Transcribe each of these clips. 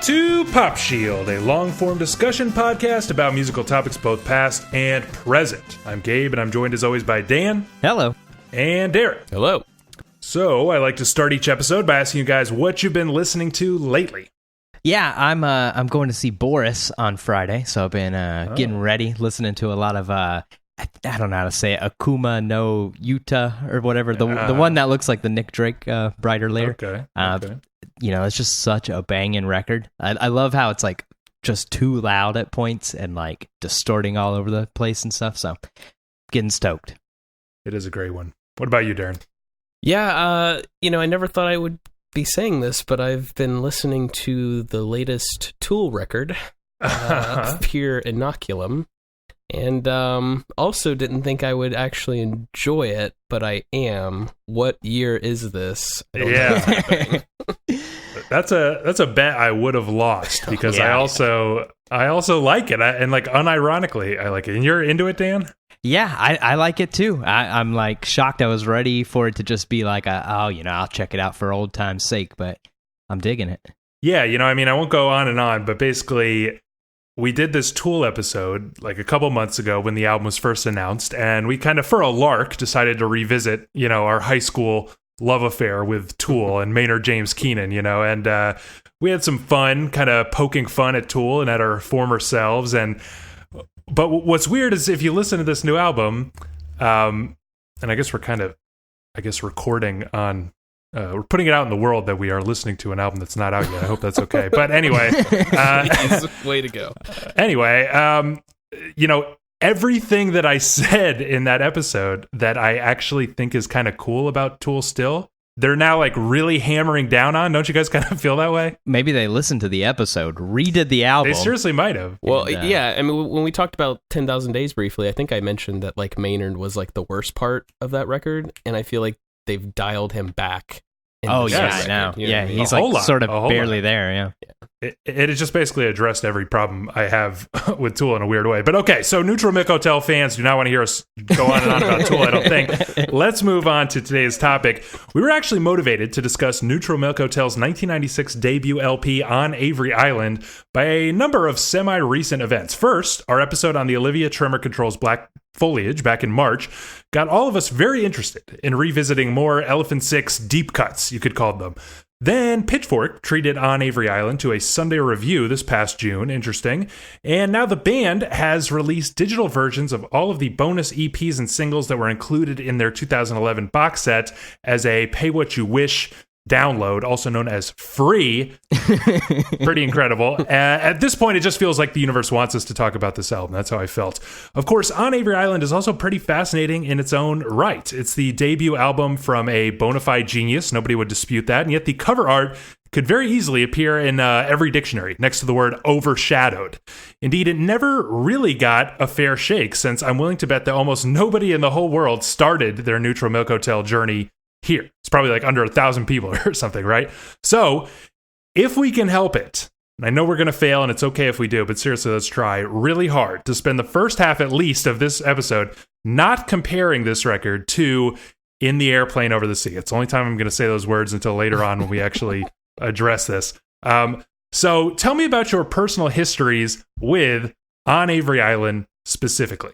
to Pop Shield, a long-form discussion podcast about musical topics both past and present. I'm Gabe, and I'm joined as always by Dan. Hello. And Derek. Hello. So, I like to start each episode by asking you guys what you've been listening to lately. Yeah, I'm going to see Boris on Friday, so I've been getting ready, listening to a lot of I don't know how to say it, Akuma no Yuta or whatever, the one that looks like the Nick Drake Brighter Layer. Okay. You know, it's just such a banging record. I love how it's like just too loud at points and like distorting all over the place and stuff. So, getting stoked. It is a great one. What about you, Darren? Yeah, I never thought I would be saying this, but I've been listening to the latest Tool record, Pure Inoculum, and also didn't think I would actually enjoy it, but I am. What year is this? Yeah. That's a bet I would have lost because I also like it, and like unironically I like it. And you're into it, Dan? Yeah, I like it too. I'm like shocked. I was ready for it to just be like I'll check it out for old time's sake, but I'm digging it. Yeah, I won't go on and on, but basically we did this Tool episode like a couple months ago when the album was first announced, and we kind of for a lark decided to revisit, our high school love affair with Tool and Maynard James Keenan, and we had some fun kind of poking fun at Tool and at our former selves. But what's weird is if you listen to this new album, and I guess we're recording on, we're putting it out in the world that we are listening to an album that's not out yet. I hope that's okay. But anyway. Way to go. Anyway, everything that I said in that episode that I actually think is kind of cool about Tool still, they're now like really hammering down on. Don't you guys kind of feel that way? Maybe they listened to the episode, redid the album. They seriously might have. Well, yeah. I mean, when we talked about 10,000 Days briefly, I think I mentioned that like Maynard was like the worst part of that record, and I feel like they've dialed him back. Oh yeah, I know. Yeah, he's like sort of barely there. Yeah. It has just basically addressed every problem I have with Tool in a weird way. But okay, so Neutral Milk Hotel fans do not want to hear us go on and on about Tool, I don't think. Let's move on to today's topic. We were actually motivated to discuss Neutral Milk Hotel's 1996 debut LP On Avery Island by a number of semi-recent events. First, our episode on the Olivia Tremor Control's Black Foliage back in March got all of us very interested in revisiting more Elephant Six deep cuts, you could call them. Then Pitchfork treated On Avery Island to a Sunday review this past June. Interesting. And now the band has released digital versions of all of the bonus EPs and singles that were included in their 2011 box set as a pay what you wish download, also known as free. Pretty incredible. At this point, it just feels like the universe wants us to talk about this album. That's how I felt. Of course, On Avery Island is also pretty fascinating in its own right. It's the debut album from a bona fide genius. Nobody would dispute that. And yet the cover art could very easily appear in every dictionary next to the word overshadowed. Indeed, it never really got a fair shake, since I'm willing to bet that almost nobody in the whole world started their Neutral Milk Hotel journey here. It's probably like under 1,000 people or something, right? So if we can help it, and I know we're going to fail and it's okay if we do, but seriously, let's try really hard to spend the first half at least of this episode not comparing this record to In the Airplane Over the Sea. It's the only time I'm going to say those words until later on when we actually address this. So tell me about your personal histories with On Avery Island specifically.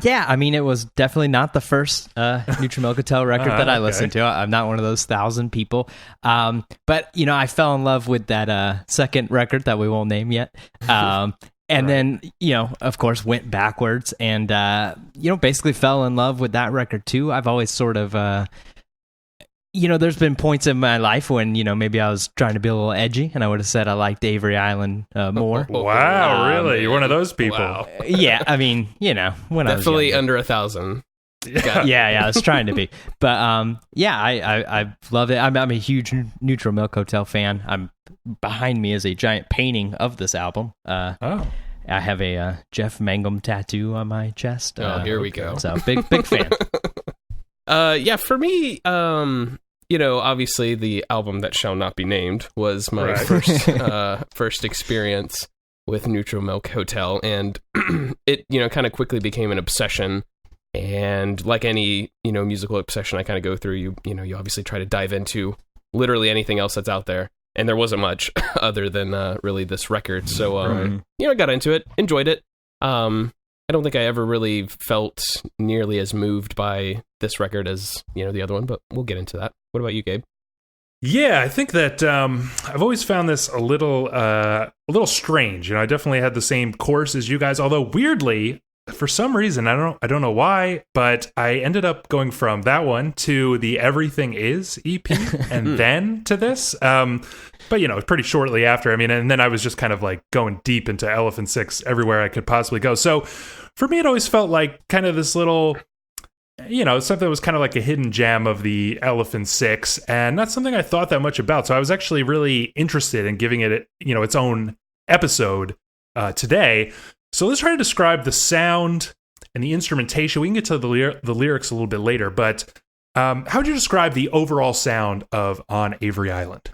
Yeah, I mean, it was definitely not the first Neutral Milk Hotel record that I listened to. I'm not one of those 1,000 people. But, I fell in love with that second record that we won't name yet. And then, of course, went backwards and, basically fell in love with that record too. I've always sort of... there's been points in my life when, maybe I was trying to be a little edgy and I would have said I liked Avery Island more. Wow, really? You're one of those people. Wow. Yeah, I mean, when I was definitely younger. under 1,000. Yeah, I was trying to be. But I love it. I'm a huge Neutral Milk Hotel fan. Behind me is a giant painting of this album. I have a Jeff Mangum tattoo on my chest. Here we go. So big fan. For me, obviously the album that shall not be named was my first experience with Neutral Milk Hotel, and it, kind of quickly became an obsession. And like any, musical obsession I kind of go through, you obviously try to dive into literally anything else that's out there. and there wasn't much other than really this record. So I got into it, enjoyed it. I don't think I ever really felt nearly as moved by this record as the other one, but we'll get into that. What about you, Gabe? Yeah, I think that I've always found this a little strange. I definitely had the same course as you guys, although weirdly, for some reason, I don't know why, but I ended up going from that one to the Everything Is EP and then to this. But pretty shortly after. And then I was just kind of like going deep into Elephant Six everywhere I could possibly go. So for me, it always felt like kind of this little, something that was kind of like a hidden gem of the Elephant Six, and not something I thought that much about. So I was actually really interested in giving it, its own episode today. So let's try to describe the sound and the instrumentation. We can get to the lyrics a little bit later, but how would you describe the overall sound of On Avery Island?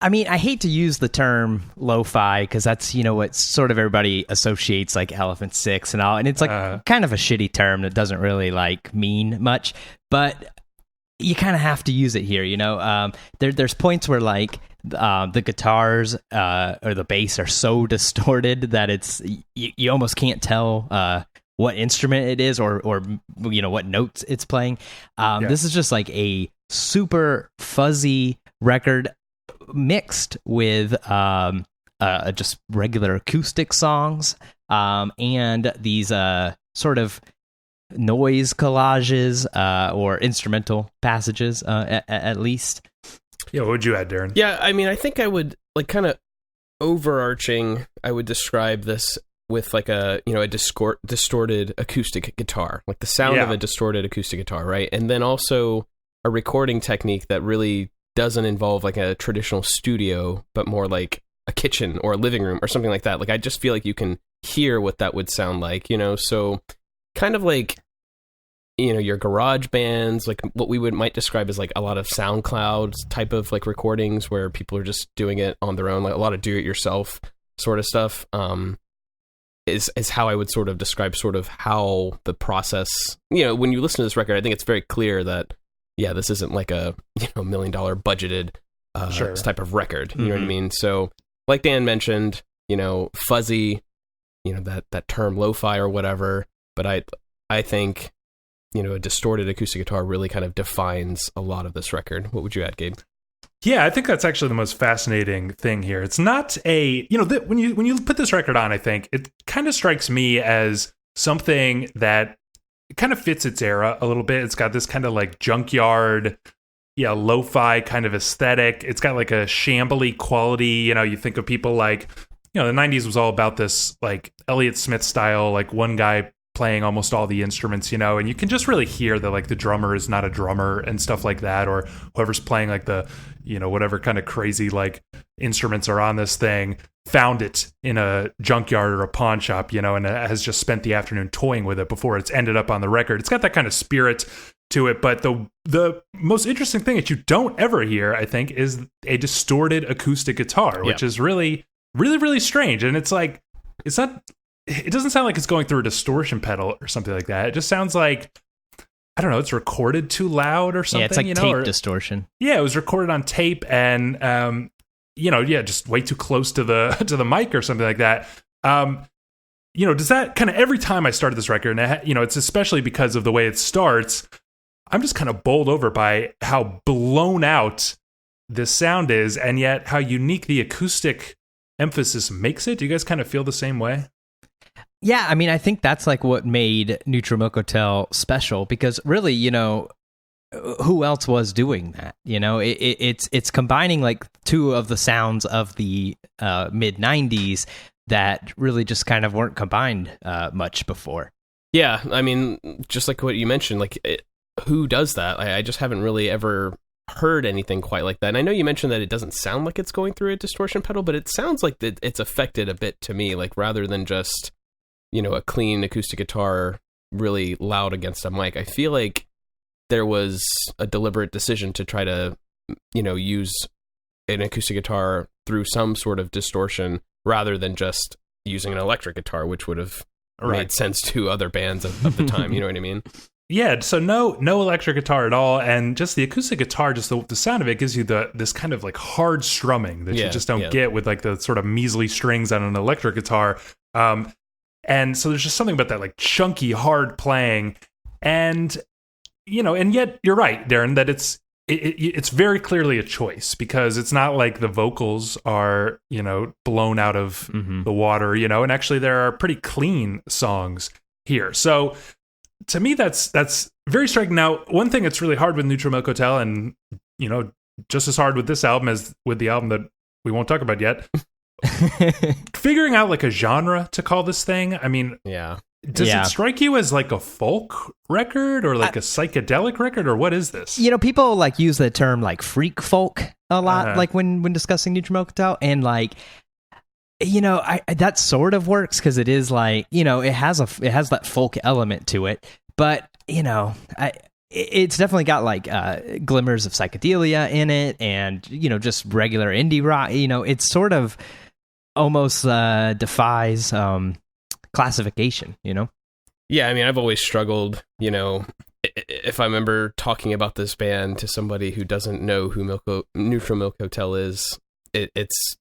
I hate to use the term lo-fi because that's, what sort of everybody associates like Elephant Six and all. And it's like kind of a shitty term that doesn't really like mean much, but you kind of have to use it here, there's points where like the guitars or the bass are so distorted that it's, you almost can't tell what instrument it is or what notes it's playing. This is just like a super fuzzy record mixed with just regular acoustic songs and these sort of noise collages or instrumental passages at least. Yeah, what would you add, Darren? Yeah, I think I would like kind of overarching. I would describe this with like a distorted acoustic guitar, like the sound of a distorted acoustic guitar, right? And then also a recording technique that really doesn't involve like a traditional studio, but more like a kitchen or a living room or something like that. Like I just feel like you can hear what that would sound like, so kind of like your garage bands, like what we might describe as like a lot of SoundCloud type of like recordings where people are just doing it on their own, like a lot of do-it-yourself sort of stuff. Is how I would sort of describe sort of how the process. When you listen to this record, I think it's very clear that this isn't like a $1 million budgeted type of record. You know what I mean? So like Dan mentioned, fuzzy, that term lo-fi or whatever. But I think a distorted acoustic guitar really kind of defines a lot of this record. What would you add, Gabe? Yeah, I think that's actually the most fascinating thing here. It's not a, when you put this record on, I think it kind of strikes me as something that kind of fits its era a little bit. It's got this kind of like junkyard, lo-fi kind of aesthetic. It's got like a shambly quality. You think of people like, the 90s was all about this like Elliott Smith style, like one guy playing almost all the instruments, and you can just really hear that like the drummer is not a drummer and stuff like that, or whoever's playing like the, whatever kind of crazy like instruments are on this thing found it in a junkyard or a pawn shop, and has just spent the afternoon toying with it before it's ended up on the record. It's got that kind of spirit to it, but the most interesting thing that you don't ever hear, I think, is a distorted acoustic guitar, which is really, really, really strange. And it's like, it doesn't sound like it's going through a distortion pedal or something like that. It just sounds like, I don't know, it's recorded too loud or something. Yeah, it's like tape distortion. Yeah, it was recorded on tape and, just way too close to the mic or something like that. Does that kind of every time I started this record, and it's especially because of the way it starts, I'm just kind of bowled over by how blown out this sound is, and yet how unique the acoustic emphasis makes it. Do you guys kind of feel the same way? Yeah, I think that's like what made Neutral Milk Hotel special, because really, who else was doing that? It's combining like two of the sounds of the mid 90s that really just kind of weren't combined much before. Yeah, just like what you mentioned, like who does that? I just haven't really ever heard anything quite like that. And I know you mentioned that it doesn't sound like it's going through a distortion pedal, but it sounds like it's affected a bit to me, like rather than just a clean acoustic guitar really loud against a mic. I feel like there was a deliberate decision to try to, use an acoustic guitar through some sort of distortion rather than just using an electric guitar, which would have made sense to other bands of the time. You know what I mean? Yeah, so no electric guitar at all, and just the acoustic guitar, just the sound of it gives you this kind of like hard strumming that you just don't get with like the sort of measly strings on an electric guitar. And so there's just something about that like chunky, hard playing, and and yet you're right, Darren, that it's very clearly a choice, because it's not like the vocals are blown out of the water, and actually there are pretty clean songs here. So to me, that's very striking. Now, one thing that's really hard with Neutral Milk Hotel, and just as hard with this album as with the album that we won't talk about yet, figuring out like a genre to call this thing. I mean, does it strike you as like a folk record or like a psychedelic record, or what is this? People like use the term like freak folk a lot, like when discussing Neutral Milk Hotel, and like that sort of works because it is like it has that folk element to it, but it's definitely got like glimmers of psychedelia in it, and just regular indie rock. It's sort of almost defies classification. Yeah, I mean, I've always struggled. If I remember talking about this band to somebody who doesn't know who Neutral Milk Hotel is, it's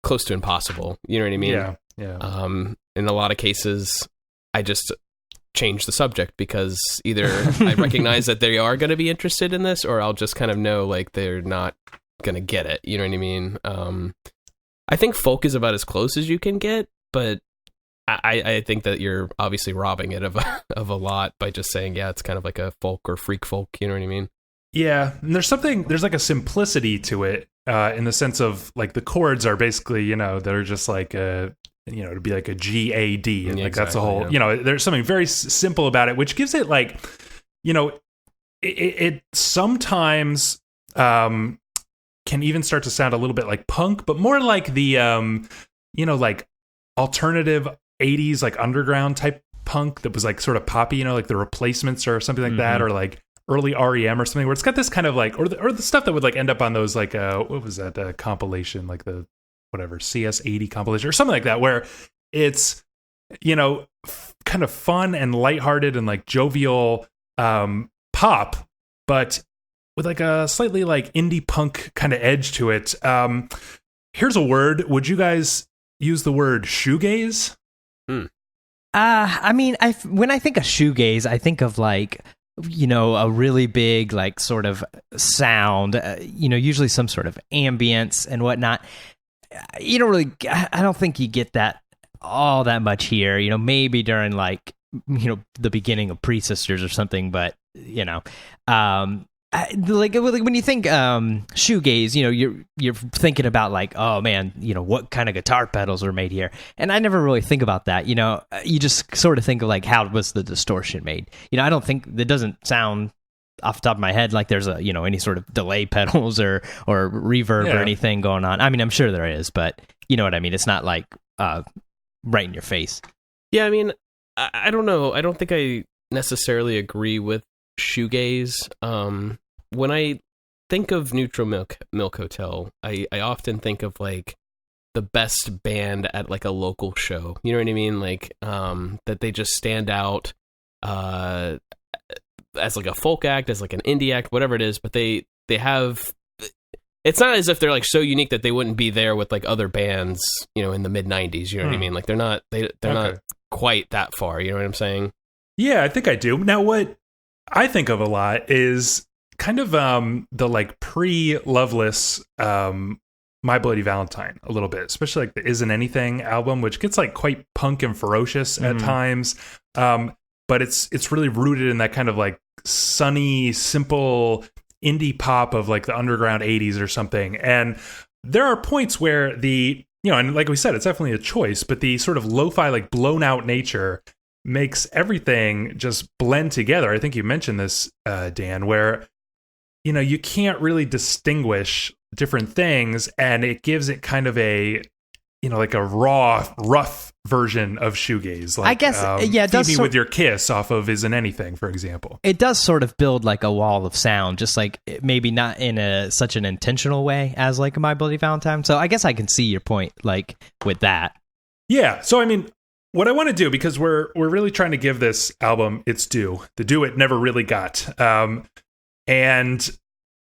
close to impossible. You know what I mean? Yeah. In a lot of cases, I just change the subject because either I recognize that they are going to be interested in this, or I'll just kind of know like they're not going to get it. You know what I mean? I think folk is about as close as you can get, but I think that you're obviously robbing it of a lot by just saying, it's kind of like a folk or freak folk. You know what I mean? Yeah, and there's like a simplicity to it in the sense of like the chords are basically, they're just like to be like a G A D, and like that's a whole, there's something very simple about it, which gives it like, it sometimes can even start to sound a little bit like punk, but more like the like alternative 80s like underground type punk that was like sort of poppy, like the Replacements or something like that, or like early REM or something, where it's got this kind of like, or the stuff that would like end up on those like what was that compilation, like the whatever CS80 compilation or something like that, where it's kind of fun and lighthearted and like jovial pop, but with like a slightly like indie punk kind of edge to it. Here's a word. Would you guys use the word shoegaze? I mean, when I think of shoegaze, I think of like, a really big like sort of sound, usually some sort of ambience and whatnot. You don't really, I don't think you get that all that much here, maybe during like, the beginning of Pre-Sisters or something, but, like when you think shoegaze, you're thinking about like, oh man, what kind of guitar pedals are made here, and I never really think about that. You just sort of think of like, how was the distortion made? I don't think that doesn't sound off the top of my head like there's a any sort of delay pedals or reverb or anything going on. I mean, I'm sure there is, but you know what I mean. It's not like right in your face. Yeah, I mean, I don't know. I don't think I necessarily agree with shoegaze. When I think of Neutral Milk Hotel, I often think of like the best band at like a local show. You know what I mean? Like that they just stand out as like a folk act, as like an indie act, whatever it is, but they have, it's not as if they're like so unique that they wouldn't be there with like other bands, in the mid 90s, you know what I mean? Like they're not quite that far, you know what I'm saying? Yeah, I think I do. Now what I think of a lot is kind of the like pre-Loveless My Bloody Valentine a little bit, especially like the Isn't Anything album, which gets like quite punk and ferocious at times. But it's really rooted in that kind of like sunny, simple indie pop of like the underground 80s or something. And there are points where and like we said, it's definitely a choice, but the sort of lo-fi, like blown out nature makes everything just blend together. I think you mentioned this, Dan, where, you can't really distinguish different things, and it gives it kind of a, like a raw, rough version of shoegaze. Like, I guess, it does. Feed Me With Your Kiss off of Isn't Anything, for example. It does sort of build like a wall of sound, just like maybe not in such an intentional way as like My Bloody Valentine. So I guess I can see your point, like with that. Yeah. So I mean, what I want to do, because we're really trying to give this album its due, the due it never really got. And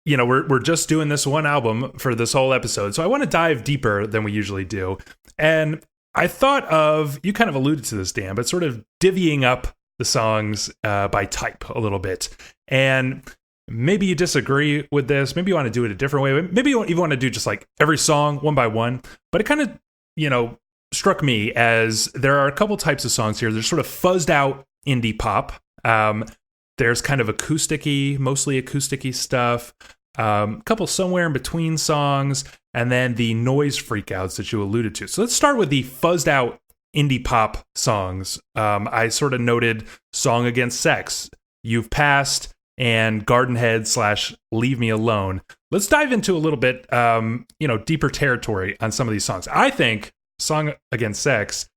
we're just doing this one album for this whole episode. So I want to dive deeper than we usually do. And I thought of, you kind of alluded to this, Dan, but sort of divvying up the songs by type a little bit. And maybe you disagree with this. Maybe you want to do it a different way. Maybe you even want to do just like every song one by one. But it kind of, struck me as there are a couple types of songs here. There's sort of fuzzed out indie pop. There's kind of mostly acousticy stuff. A couple somewhere in between songs, and then the noise freakouts that you alluded to. So let's start with the fuzzed out indie pop songs. I sort of noted Song Against Sex, You've Passed, and Gardenhead / Leave Me Alone. Let's dive into a little bit, deeper territory on some of these songs. I think Song Against Sex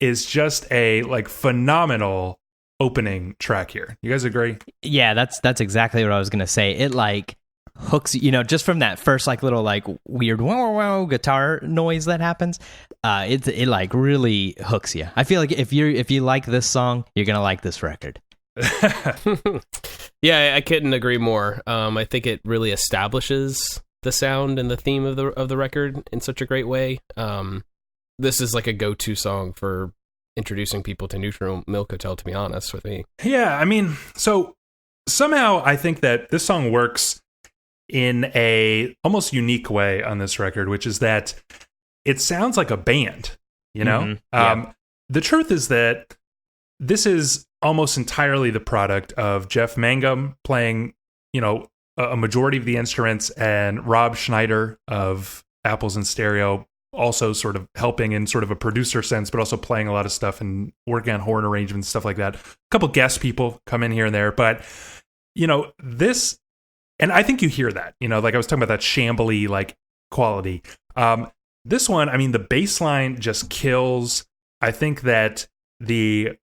is just a phenomenal opening track here. You guys agree? Yeah, that's exactly what I was gonna say. It hooks, just from that first little weird wow, wow guitar noise that happens. It really hooks you. I feel like if you like this song, you're gonna like this record. Yeah, I couldn't agree more. I think it really establishes the sound and the theme of the record in such a great way. This is a go-to song for introducing people to Neutral Milk Hotel, to be honest with me. Yeah, I mean, so somehow I think that this song works in a almost unique way on this record, which is that it sounds like a band, Mm-hmm. Yeah. The truth is that this is almost entirely the product of Jeff Mangum playing, a majority of the instruments, and Rob Schneider of Apples in Stereo also sort of helping in sort of a producer sense, but also playing a lot of stuff and working on horn arrangements, stuff like that. A couple guest people come in here and there, but this, and I think you hear that, I was talking about that shambly quality. This one, I mean, the bass line just kills. I think that the,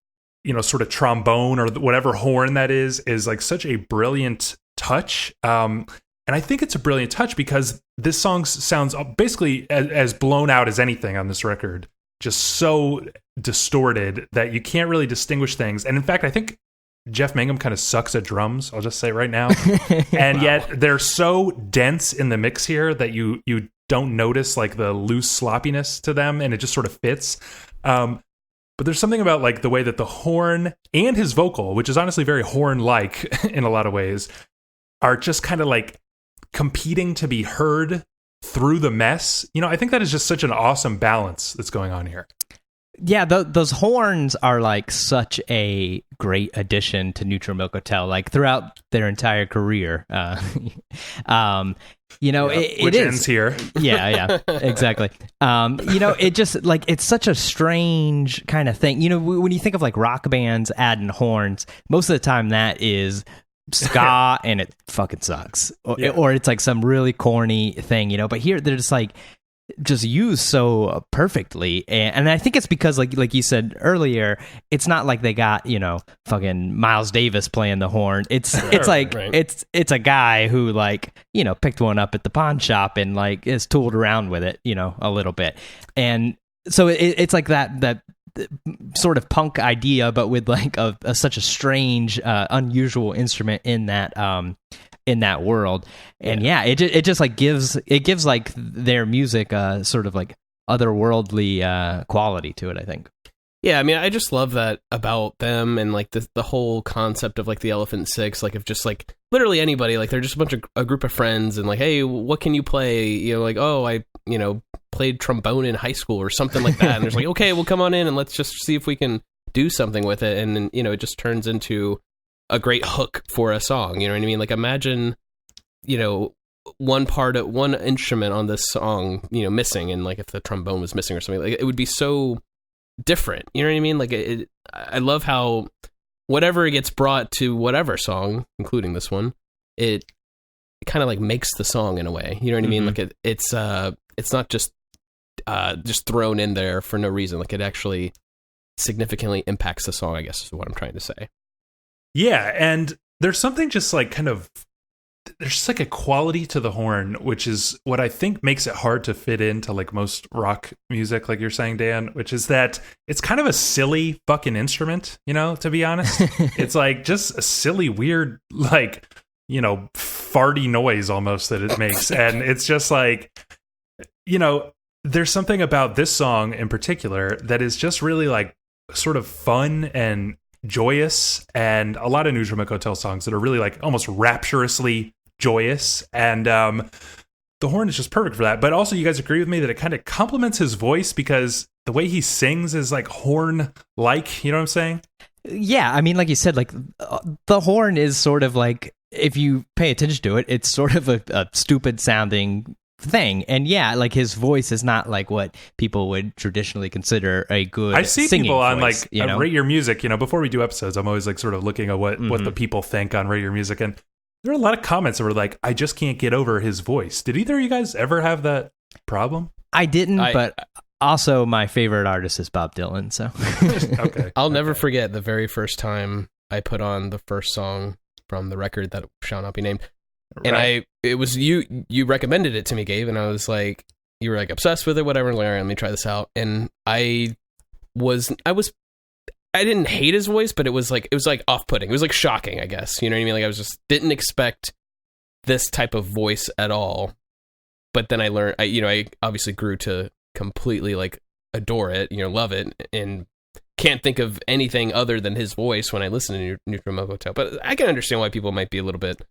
sort of trombone or whatever horn that is such a brilliant touch. And I think it's a brilliant touch because this song sounds basically as blown out as anything on this record, just so distorted that you can't really distinguish things. And in fact, I think Jeff Mangum kind of sucks at drums, I'll just say right now. And yet they're so dense in the mix here that you don't notice the loose sloppiness to them, and it just sort of fits. But there's something about the way that the horn and his vocal, which is honestly very horn-like in a lot of ways, are just kind of competing to be heard through the mess. I think that is just such an awesome balance that's going on here. Yeah, those horns are such a great addition to Neutral Milk Hotel, throughout their entire career. It ends here. Yeah, exactly. It just it's such a strange kind of thing. When you think of rock bands adding horns, most of the time that is ska and it fucking sucks, or it's some really corny thing, but here they're just used so perfectly, and I think it's because like you said earlier, it's not like they got fucking Miles Davis playing the horn. It's it's a guy who picked one up at the pawn shop and is tooled around with it a little bit, and so it's that sort of punk idea, but with such a strange, unusual instrument in that world. And it just gives their music a sort of otherworldly quality to it, I think. Yeah, I mean, I just love that about them, and the whole concept of the Elephant Six, of just literally anybody, they're just a group of friends, and hey, what can you play? Oh, I played trombone in high school or something like that, and there's okay, well, come on in and let's just see if we can do something with it, and then it just turns into a great hook for a song. You know what I mean? Imagine one instrument on this song missing, and if the trombone was missing or something, it would be so different. You know what I mean? I love how whatever gets brought to whatever song, including this one, it kind of makes the song in a way. You know what I mean? It's not just thrown in there for no reason. It actually significantly impacts the song, I guess is what I'm trying to say. Yeah, and there's something just kind of there's just like a quality to the horn, which is what I think makes it hard to fit into like most rock music, like you're saying, Dan, which is that it's kind of a silly fucking instrument, to be honest. It's like just a silly, weird, like, farty noise almost that it makes. And it's just like, there's something about this song in particular that is just really like sort of fun and joyous, and a lot of Neutral Milk Hotel songs that are really like almost rapturously joyous, and the horn is just perfect for that. But also, you guys agree with me that it kind of complements his voice, because the way he sings is like horn-like, you know what I'm saying? Yeah, I mean, like you said, like the horn is sort of like, if you pay attention to it, it's sort of a stupid sounding thing, and yeah, like his voice is not like what people would traditionally consider a good I see singing people on voice, like Rate Your Music, before we do episodes, I'm always like sort of looking at what the people think on Rate Your Music, and there are a lot of comments that were like, I just can't get over his voice. Did either of you guys ever have that problem? I didn't, but also my favorite artist is Bob Dylan, so okay. I'll never forget the very first time I put on the first song from the record that shall not be named. And it was you recommended it to me, Gabe, and I was like, you were like obsessed with it, whatever. Like, all right, let me try this out. And I didn't hate his voice, but it was like off-putting. It was like shocking, I guess. You know what I mean? Like, I was just didn't expect this type of voice at all. But then I learned, I obviously grew to completely like adore it, love it, and can't think of anything other than his voice when I listen to Neutral Milk Hotel. But I can understand why people might be a little bit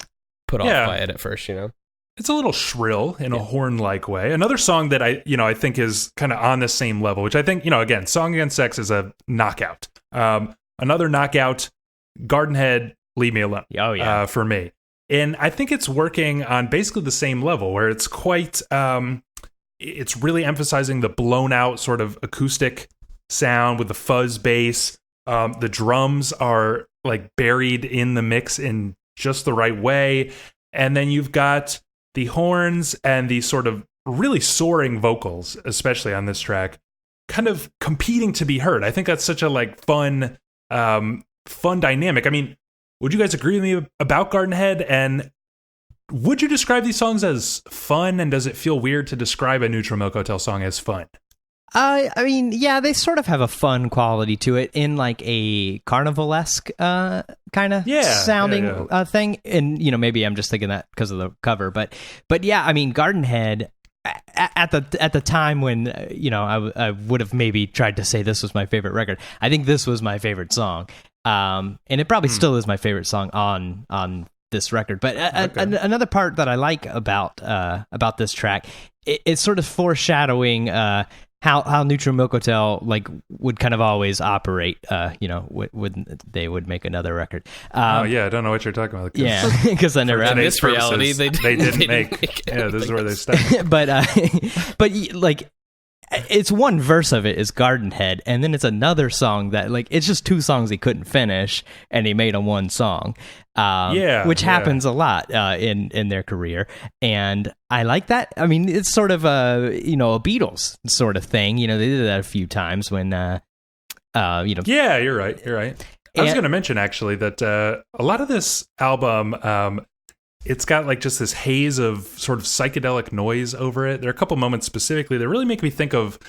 put off by it at first, It's a little shrill in a horn-like way. Another song that I think is kind of on the same level, which I think, again, Song Against Sex is a knockout. Another knockout, Gardenhead, Leave Me Alone. Oh, yeah. For me. And I think it's working on basically the same level, where it's quite, it's really emphasizing the blown out sort of acoustic sound with the fuzz bass. The drums are like buried in the mix in just the right way, and then you've got the horns and the sort of really soaring vocals, especially on this track, kind of competing to be heard. I think that's such a like fun dynamic. I mean, would you guys agree with me about Gardenhead? And would you describe these songs as fun? And does it feel weird to describe a Neutral Milk Hotel song as fun? I mean, yeah, they sort of have a fun quality to it in like a carnivalesque kind of sounding thing. And, maybe I'm just thinking that because of the cover. But yeah, I mean, Gardenhead, at the time when, I would have maybe tried to say this was my favorite record, I think this was my favorite song. And it probably still is my favorite song on this record. But another part that I like about this track, it's sort of foreshadowing how Neutral Milk Hotel like would kind of always operate, when they would make another record. I don't know what you're talking about. Yeah, because I never in this reality they didn't make. Yeah, this is where they stuck. but like, it's one verse of it is Gardenhead, and then it's another song that like it's just two songs he couldn't finish, and he made them one song. Which happens a lot in their career, and I like that. I mean, it's sort of a Beatles sort of thing. They did that a few times when Yeah, you're right. I was going to mention actually that a lot of this album, it's got like just this haze of sort of psychedelic noise over it. There are a couple moments specifically that really make me think of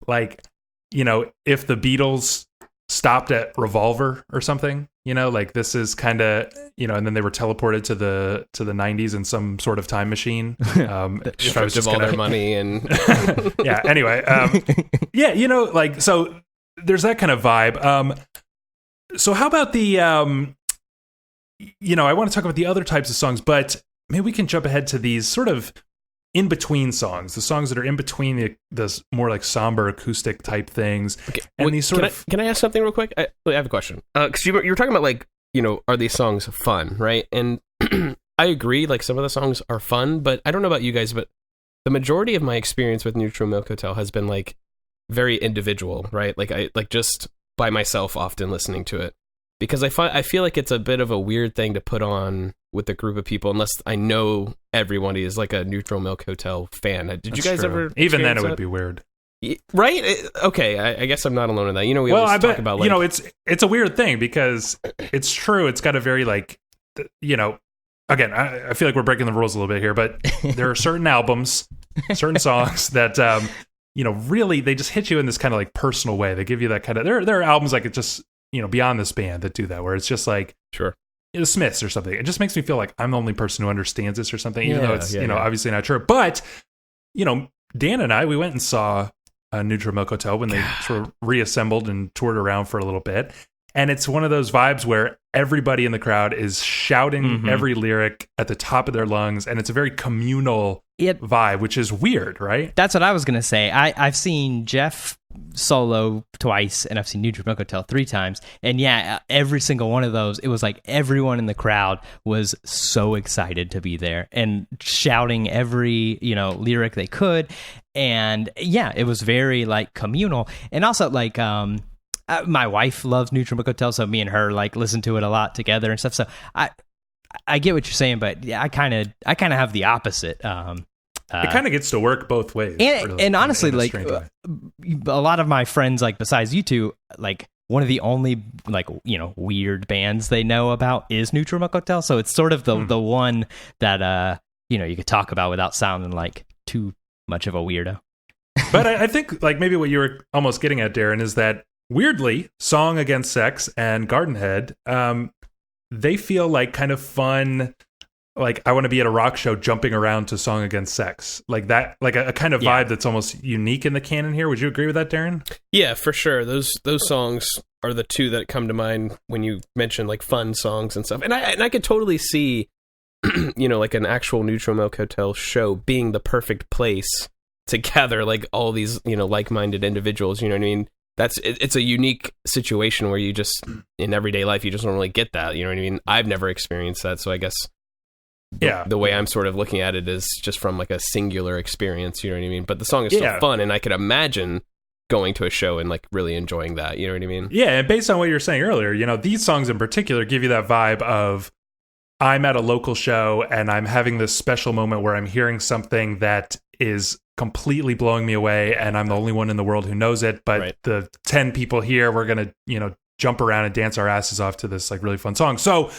like, if the Beatles stopped at Revolver or something, like this is kind of, and then they were teleported to the 90s in some sort of time machine. If I was just all their money and yeah. Anyway, like, so there's that kind of vibe. So how about the, I want to talk about the other types of songs, but maybe we can jump ahead to these sort of in between songs, the songs that are in between the more like somber acoustic type things. Okay. And these sort of. Can I ask something real quick? I have a question. Because you were talking about like, are these songs fun, right? And I agree, like some of the songs are fun, but I don't know about you guys, but the majority of my experience with Neutral Milk Hotel has been like very individual, right? Like I like just by myself often listening to it. Because I feel like it's a bit of a weird thing to put on with a group of people unless I know everyone is like a Neutral Milk Hotel fan. Did you guys ever? Even then, it would be weird, right? Okay, I guess I'm not alone in that. We always talk about like, it's a weird thing because it's true. It's got a very like, again, I feel like we're breaking the rules a little bit here, but there are certain albums, certain songs that, really they just hit you in this kind of like personal way. They give you that kind of, there are albums like it just, beyond this band that do that, where it's just like, sure, the Smiths or something. It just makes me feel like I'm the only person who understands this or something, even though it's, obviously not true. But, Dan and I, we went and saw Neutral Milk Hotel when they sort of reassembled and toured around for a little bit. And it's one of those vibes where everybody in the crowd is shouting every lyric at the top of their lungs. And it's a very communal vibe, which is weird, right? That's what I was going to say. I've seen Jeff solo twice, and I've seen Neutral Milk Hotel 3 times. And yeah, every single one of those, it was like everyone in the crowd was so excited to be there and shouting every, lyric they could. And yeah, it was very like communal. And also like, my wife loves Neutral Milk Hotel, so me and her like listen to it a lot together and stuff. So I get what you're saying, but yeah, I kind of have the opposite. It kind of gets to work both ways. And honestly, like a lot of my friends, like besides you two, like one of the only like weird bands they know about is Neutral Milk Hotel. So it's sort of the one that you could talk about without sounding like too much of a weirdo. But I think like maybe what you were almost getting at, Darren, is that weirdly, Song Against Sex and Garden Head, they feel like kind of fun. Like I want to be at a rock show jumping around to Song Against Sex, like that, like a kind of vibe that's almost unique in the canon here. Would you agree with that, Darren? Yeah, for sure. Those songs are the two that come to mind when you mention like fun songs and stuff. And I could totally see, like an actual Neutral Milk Hotel show being the perfect place to gather like all these like-minded individuals. You know what I mean? It's a unique situation where you just in everyday life you just don't really get that. You know what I mean? I've never experienced that, so I guess. The way I'm sort of looking at it is just from like a singular experience, you know what I mean? But the song is still fun, and I could imagine going to a show and like really enjoying that, you know what I mean? Yeah, and based on what you were saying earlier, these songs in particular give you that vibe of I'm at a local show and I'm having this special moment where I'm hearing something that is completely blowing me away and I'm the only one in the world who knows it, but the 10 people here, we're going to, jump around and dance our asses off to this like really fun song. So,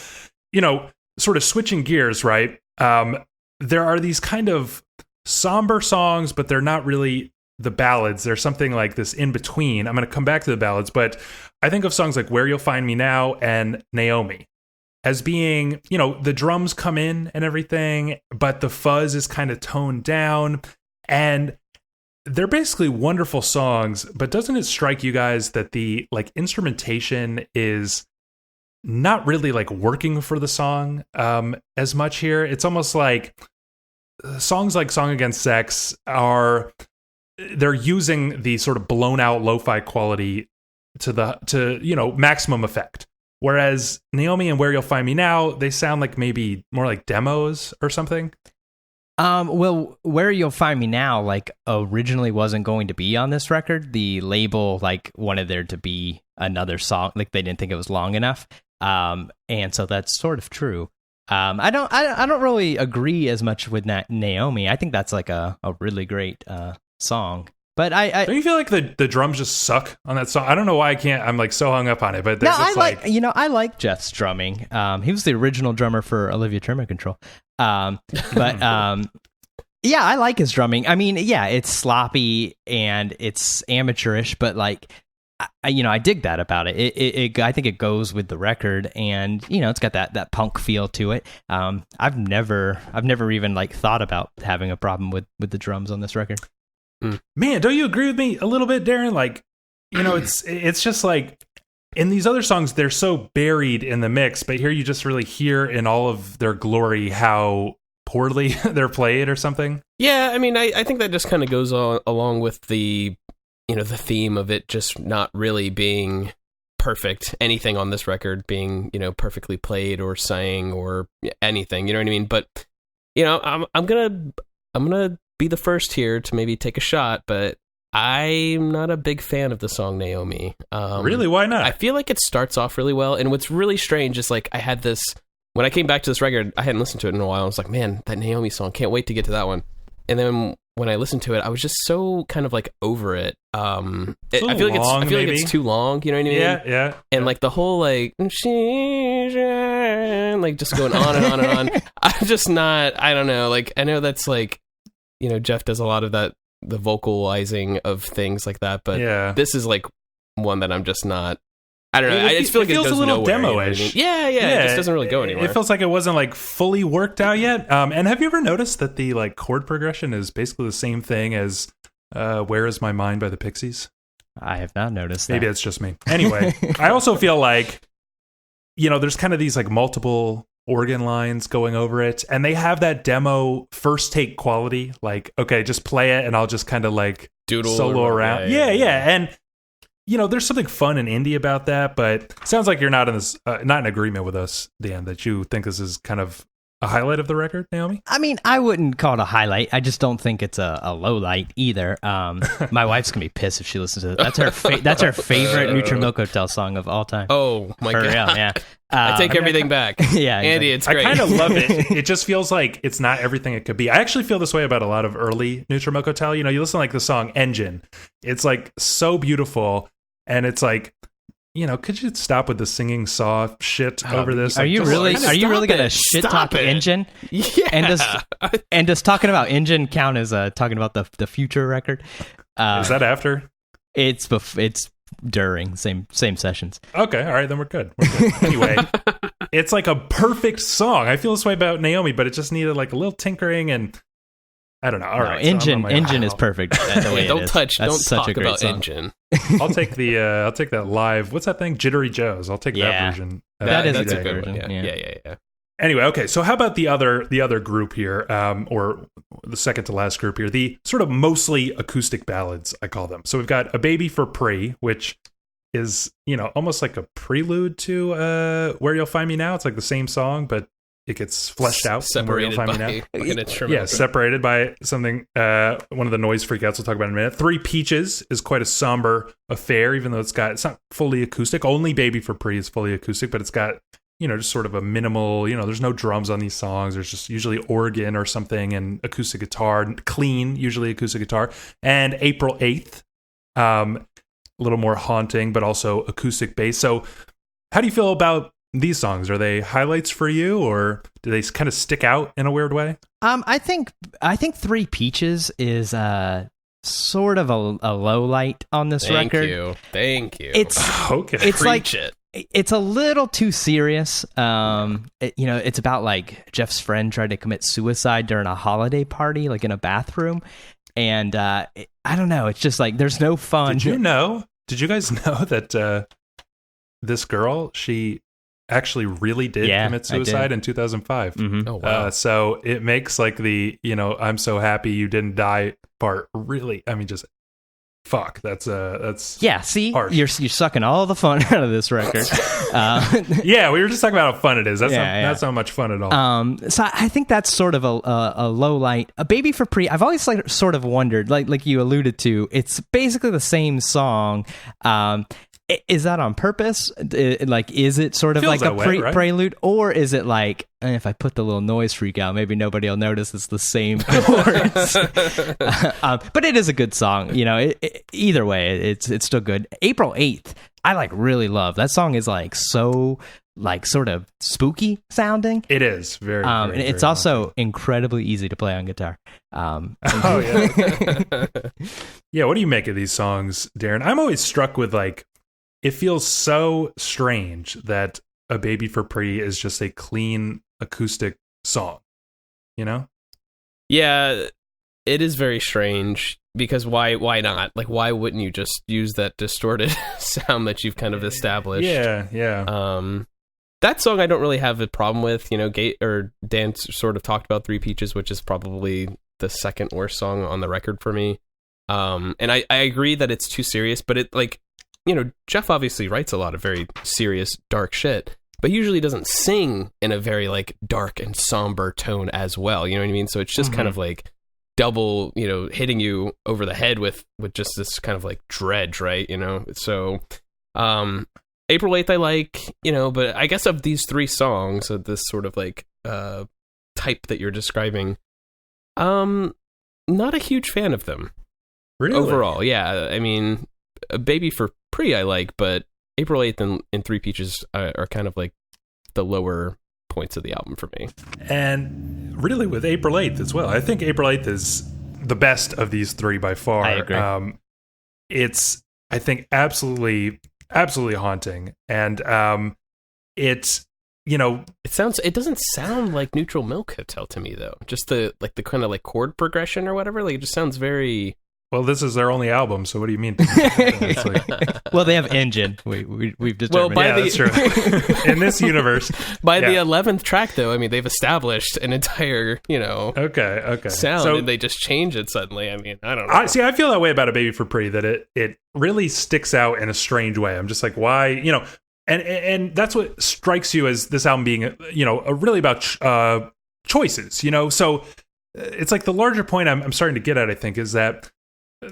sort of switching gears, right? There are these kind of somber songs, but they're not really the ballads. There's something like this in between. I'm going to come back to the ballads, but I think of songs like Where You'll Find Me Now and Naomi as being, the drums come in and everything, but the fuzz is kind of toned down. And they're basically wonderful songs, but doesn't it strike you guys that the like instrumentation is not really like working for the song as much here? It's almost like songs like Song Against Sex they're using the sort of blown out lo-fi quality to maximum effect. Whereas Naomi and Where You'll Find Me Now, they sound like maybe more like demos or something. Well, Where You'll Find Me Now, like originally wasn't going to be on this record. The label like wanted there to be another song, like they didn't think it was long enough. And so that's sort of true. I don't really agree as much with Naomi. I think that's like a really great song. But don't you feel like the drums just suck on that song? I don't know why I'm like so hung up on it, but there's I like Jeff's drumming. He was the original drummer for Olivia Tremor Control. Yeah, I like his drumming. I mean, yeah, it's sloppy and it's amateurish, but like, I dig that about it. I think it goes with the record, and it's got that punk feel to it. I've never even like thought about having a problem with the drums on this record. Man, don't you agree with me a little bit, Darren? Like, it's just like in these other songs, they're so buried in the mix, but here you just really hear in all of their glory how poorly they're played or something. Yeah, I mean, I think that just kind of goes along with the the theme of it just not really being perfect. Anything on this record being perfectly played or sang or anything. You know what I mean? But I'm gonna be the first here to maybe take a shot, but I'm not a big fan of the song Naomi. Really? Why not? I feel like it starts off really well, and what's really strange is like I had this when I came back to this record, I hadn't listened to it in a while. I was like, man, that Naomi song, can't wait to get to that one. And then when I listened to it, I was just so kind of like over it. I feel like it's too long, you know what I mean? Yeah. And like the whole like just going on and on and on. I'm just not, I don't know, like I know that's like, you know, Jeff does a lot of that, the vocalizing of things like that, but this is like one that I'm just not, I don't know. I just feel like it feels a little demo-ish. Yeah, it just doesn't really go anywhere. It feels like it wasn't like fully worked out yet. And have you ever noticed that the like chord progression is basically the same thing as Where Is My Mind by the Pixies? I have not noticed that. Maybe it's just me. Anyway, I also feel like, you know, there's kind of these like multiple organ lines going over it, and they have that demo first take quality. Like, okay, just play it and I'll just kind of like doodle solo around. Yeah. And you know, there's something fun and indie about that, but it sounds like you're not in agreement with us, Dan, that you think this is kind of a highlight of the record, Naomi? I mean, I wouldn't call it a highlight. I just don't think it's a low light either. My wife's gonna be pissed if she listens to it. That's her favorite Neutral Milk Hotel song of all time. Oh my god! Real, yeah. I take everything back. Yeah, Andy, it's great. I kind of love it. It just feels like it's not everything it could be. I actually feel this way about a lot of early Neutral Milk Hotel. You know, you listen to like the song Engine. It's like so beautiful, and it's like, you know, could you stop with the singing saw shit over this? Are you really gonna shit talk Engine? Yeah. And does talking about Engine count as talking about the future record? Is that after? It's during same sessions. Okay, all right, then we're good. Anyway, it's like a perfect song. I feel this way about Naomi, but it just needed like a little tinkering, and I don't know. All right, Engine is perfect. Don't talk about song. Engine. I'll take that live. What's that thing? Jittery Joe's. I'll take that version. That's a good version. One. Yeah. Anyway, okay. So how about the other group here, or the second to last group here, the sort of mostly acoustic ballads, I call them. So we've got A Baby for Pre, which is, you know, almost like a prelude to Where You'll Find Me Now. It's like the same song, but it gets fleshed out. Separated by an instrument. Yeah, separated by something. One of the noise freakouts we'll talk about in a minute. Three Peaches is quite a somber affair, even though it's not fully acoustic. Only Baby for Pre is fully acoustic, but it's got, you know, just sort of a minimal, you know, there's no drums on these songs. There's just usually organ or something and acoustic guitar, clean, usually acoustic guitar. And April 8th, a little more haunting, but also acoustic bass. So how do you feel about these songs? Are they highlights for you, or do they kind of stick out in a weird way? I think Three Peaches is sort of a low light on this record. Thank you. It's okay. It's Preach like it. It's a little too serious. You know, it's about like Jeff's friend tried to commit suicide during a holiday party, like in a bathroom, and I don't know. It's just like there's no fun. Did you guys know that this girl, she actually really did commit suicide in 2005? Mm-hmm. Oh wow! So it makes like the, you know, I'm so happy you didn't die part really. I mean, just fuck. That's See, harsh. you're sucking all the fun out of this record. Yeah, we were just talking about how fun it is. That's not much fun at all. So I think that's sort of a low light. A Baby for Pre, I've always like sort of wondered, like you alluded to, it's basically the same song. Is that on purpose? Like, is it sort of like a prelude, or is it like, if I put the little noise freak out, maybe nobody will notice it's the same chords? But it is a good song, you know. Either way, it's still good. April 8th, I like really love that song. Is like so like sort of spooky sounding. It is very, and very, it's very also incredibly easy to play on guitar. Oh yeah. Yeah. What do you make of these songs, Darren? I'm always struck with like, it feels so strange that A Baby for Pre is just a clean acoustic song, you know? Yeah, it is very strange, because why not? Like, why wouldn't you just use that distorted sound that you've kind of established? Yeah. That song I don't really have a problem with. You know, Dan sort of talked about Three Peaches, which is probably the second worst song on the record for me. And I agree that it's too serious, but it, like, you know, Jeff obviously writes a lot of very serious, dark shit, but he usually doesn't sing in a very, like, dark and somber tone as well. You know what I mean? So it's just kind of like double, you know, hitting you over the head with just this kind of like dredge, right? You know? So, April 8th I like, you know, but I guess of these three songs, of this sort of like type that you're describing, not a huge fan of them. Really? Overall, yeah. I mean, a Baby for Pre I like, but April 8th and Three Peaches are kind of like the lower points of the album for me. And really with April 8th as well. I think April 8th is the best of these three by far. I agree. It's, I think, absolutely haunting. And it's, it doesn't sound like Neutral Milk Hotel to me though. Just the kind of like chord progression or whatever. Like it just sounds very. Well, this is their only album, so what do you mean? It's like, Well, they have Engine. We've determined. yeah, that's true. In this universe, by the 11th track, though, I mean they've established an entire, okay, sound, so, and they just change it suddenly. I mean, I don't know. I feel that way about A Baby for Pretty, that it really sticks out in a strange way. I'm just like, why, and that's what strikes you as this album being, really about choices, So it's like the larger point I'm starting to get at, I think, is that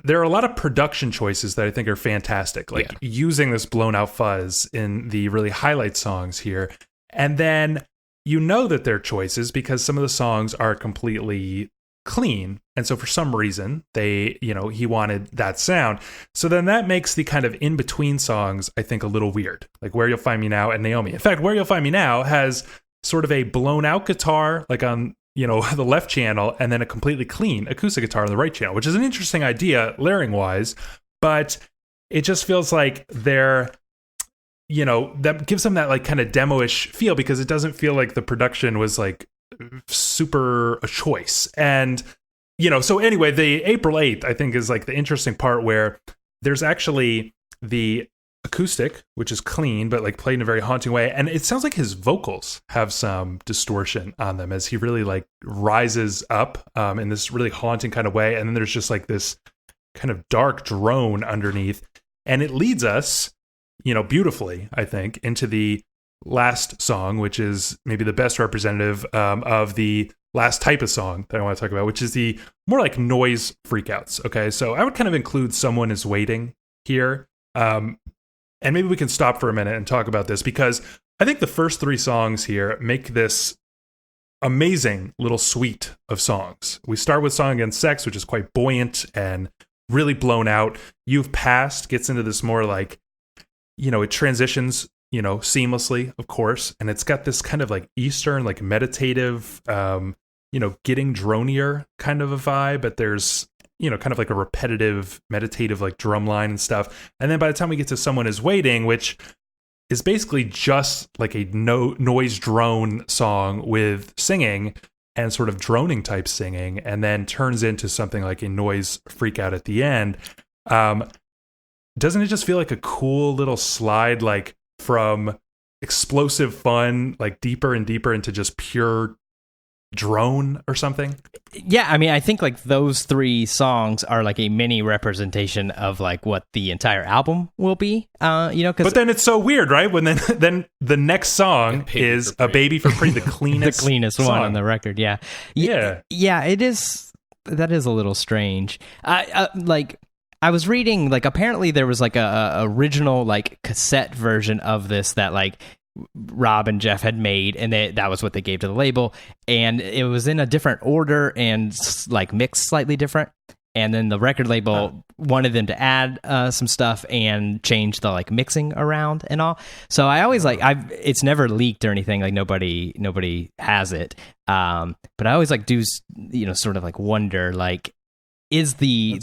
there are a lot of production choices that I think are fantastic, like using this blown out fuzz in the really highlight songs here. And then that they're choices because some of the songs are completely clean. And so for some reason, he wanted that sound. So then that makes the kind of in-between songs, I think, a little weird, like Where You'll Find Me Now and Naomi. In fact, Where You'll Find Me Now has sort of a blown out guitar, like on the left channel, and then a completely clean acoustic guitar on the right channel, which is an interesting idea layering wise, but it just feels like that gives them that like kind of demo-ish feel, because it doesn't feel like the production was like super a choice. And so anyway, the April 8th I think is like the interesting part, where there's actually the acoustic, which is clean but like played in a very haunting way, and it sounds like his vocals have some distortion on them as he really like rises up in this really haunting kind of way, and then there's just like this kind of dark drone underneath, and it leads us beautifully, I think, into the last song, which is maybe the best representative of the last type of song that I want to talk about, which is the more like noise freakouts. Okay, so I would kind of include Someone Is Waiting here. And maybe we can stop for a minute and talk about this, because I think the first three songs here make this amazing little suite of songs. We start with Song Against Sex, which is quite buoyant and really blown out. You've Passed gets into this more like, it transitions, seamlessly, of course. And it's got this kind of like Eastern, like meditative, getting dronier kind of a vibe, but there's kind of like a repetitive, meditative, like drum line and stuff. And then by the time we get to Someone Is Waiting, which is basically just like a noise drone song with singing and sort of droning type singing, and then turns into something like a noise freak out at the end. Doesn't it just feel like a cool little slide, like from explosive fun, like deeper and deeper into just pure drone or something? Yeah, I mean, I think like those three songs are like a mini representation of like what the entire album will be. But then it's so weird, right? When then the next song is A Baby for Pretty, the cleanest, the cleanest song one on the record. Yeah. It is. That is a little strange. Like I was reading, like apparently there was like a original like cassette version of this that like Rob and Jeff had made, and that was what they gave to the label, and it was in a different order and like mixed slightly different, and then the record label wanted them to add some stuff and change the like mixing around and all. So I always it's never leaked or anything, like nobody has it, but I always like do sort of like wonder, like is the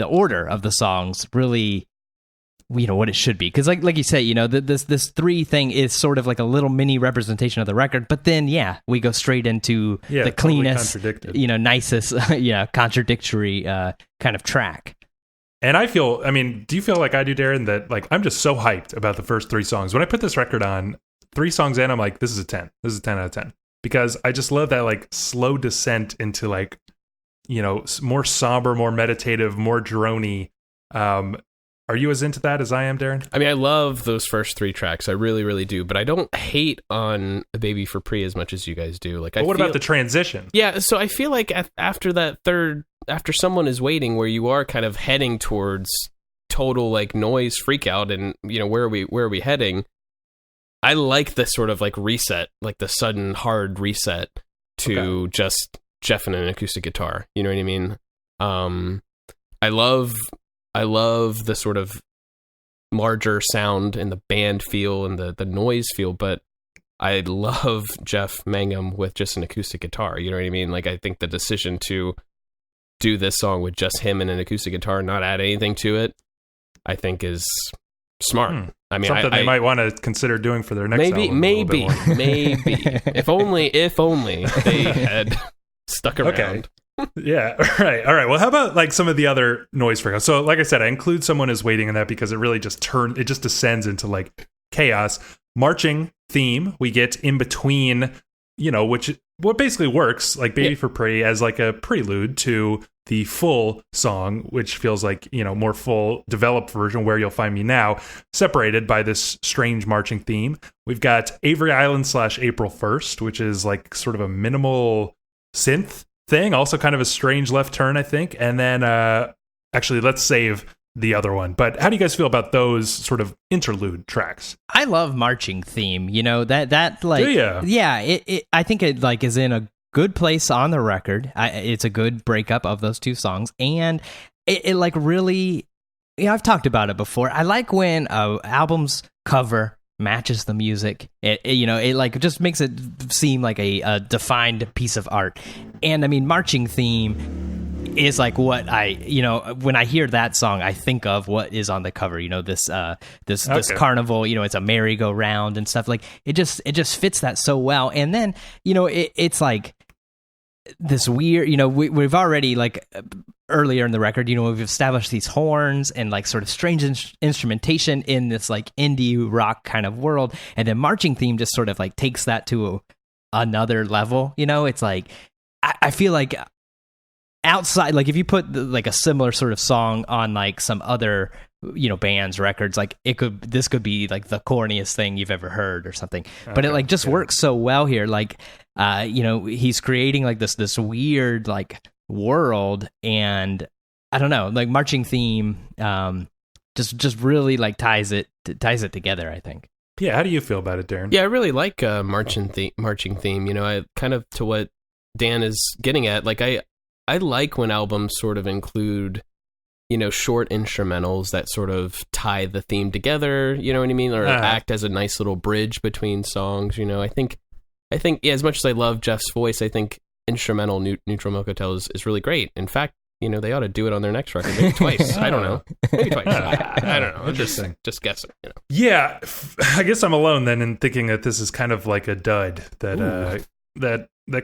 order of the songs really what it should be? Because like you say, this three thing is sort of like a little mini representation of the record, but then we go straight into the cleanest, nicest, contradictory kind of track. And do you feel like I do, Darren, that like I'm just so hyped about the first three songs? When I put this record on, 3 songs in, I'm like, this is a 10. This is a 10 out of 10. Because I just love that like slow descent into like, more somber, more meditative, more droney. Are you as into that as I am, Darren? I mean, I love those first 3 tracks. I really, really do. But I don't hate on A Baby for Pre as much as you guys do. Like, what about the transition? Yeah, so I feel like after that after Someone Is Waiting, where you are kind of heading towards total like noise freak out, and where are we heading? I like the sort of like reset, like the sudden hard reset to just Jeff and an acoustic guitar. You know what I mean? I love the sort of larger sound and the band feel and the noise feel, but I love Jeff Mangum with just an acoustic guitar. You know what I mean? Like, I think the decision to do this song with just him and an acoustic guitar, not add anything to it, I think is smart. I mean, something they might want to consider doing for their next album. Maybe. If only they had stuck around. Yeah. All right. Well, how about like some of the other noise frequencies? So, like I said, I include Someone Is Waiting in that because it really just descends into like chaos. Marching theme we get in between, what basically works like Baby for Pretty as like a prelude to the full song, which feels like, more full developed version, Where You'll Find Me Now, separated by this strange marching theme. We've got Avery Island / April 1st, which is like sort of a minimal synth thing, also kind of a strange left turn, I think. And then actually, let's save the other one. But how do you guys feel about those sort of interlude tracks? I love marching theme. That like, do ya? Yeah, I think it like is in a good place on the record. It's a good breakup of those two songs, and it like really, I've talked about it before. I like when a album's cover matches the music. It like just makes it seem like a defined piece of art. And I mean, marching theme is like what when I hear that song, I think of what is on the cover. This carnival. It's a merry-go-round and stuff. Like it just fits that so well. And then it's like this weird. We've already like earlier in the record. We've established these horns and like sort of strange instrumentation in this like indie rock kind of world. And then marching theme just sort of like takes that to another level. It's like I feel like outside, like if you put like a similar sort of song on like some other band's records, like this could be like the corniest thing you've ever heard or something. But it like just works so well here. Like he's creating like this weird like world, and I don't know, like marching theme just really like ties it together, I think. Yeah, how do you feel about it, Darren? Yeah, I really like marching theme. I kind of to what Dan is getting at. Like I like when albums sort of include, short instrumentals that sort of tie the theme together, you know what I mean? Or act as a nice little bridge between songs, I think as much as I love Jeff's voice, I think instrumental Neutral Milk Hotel is really great. In fact, they ought to do it on their next record, maybe twice. I don't know. Maybe twice. I don't know. Interesting. Just guessing. Yeah, I guess I'm alone then in thinking that this is kind of like a dud that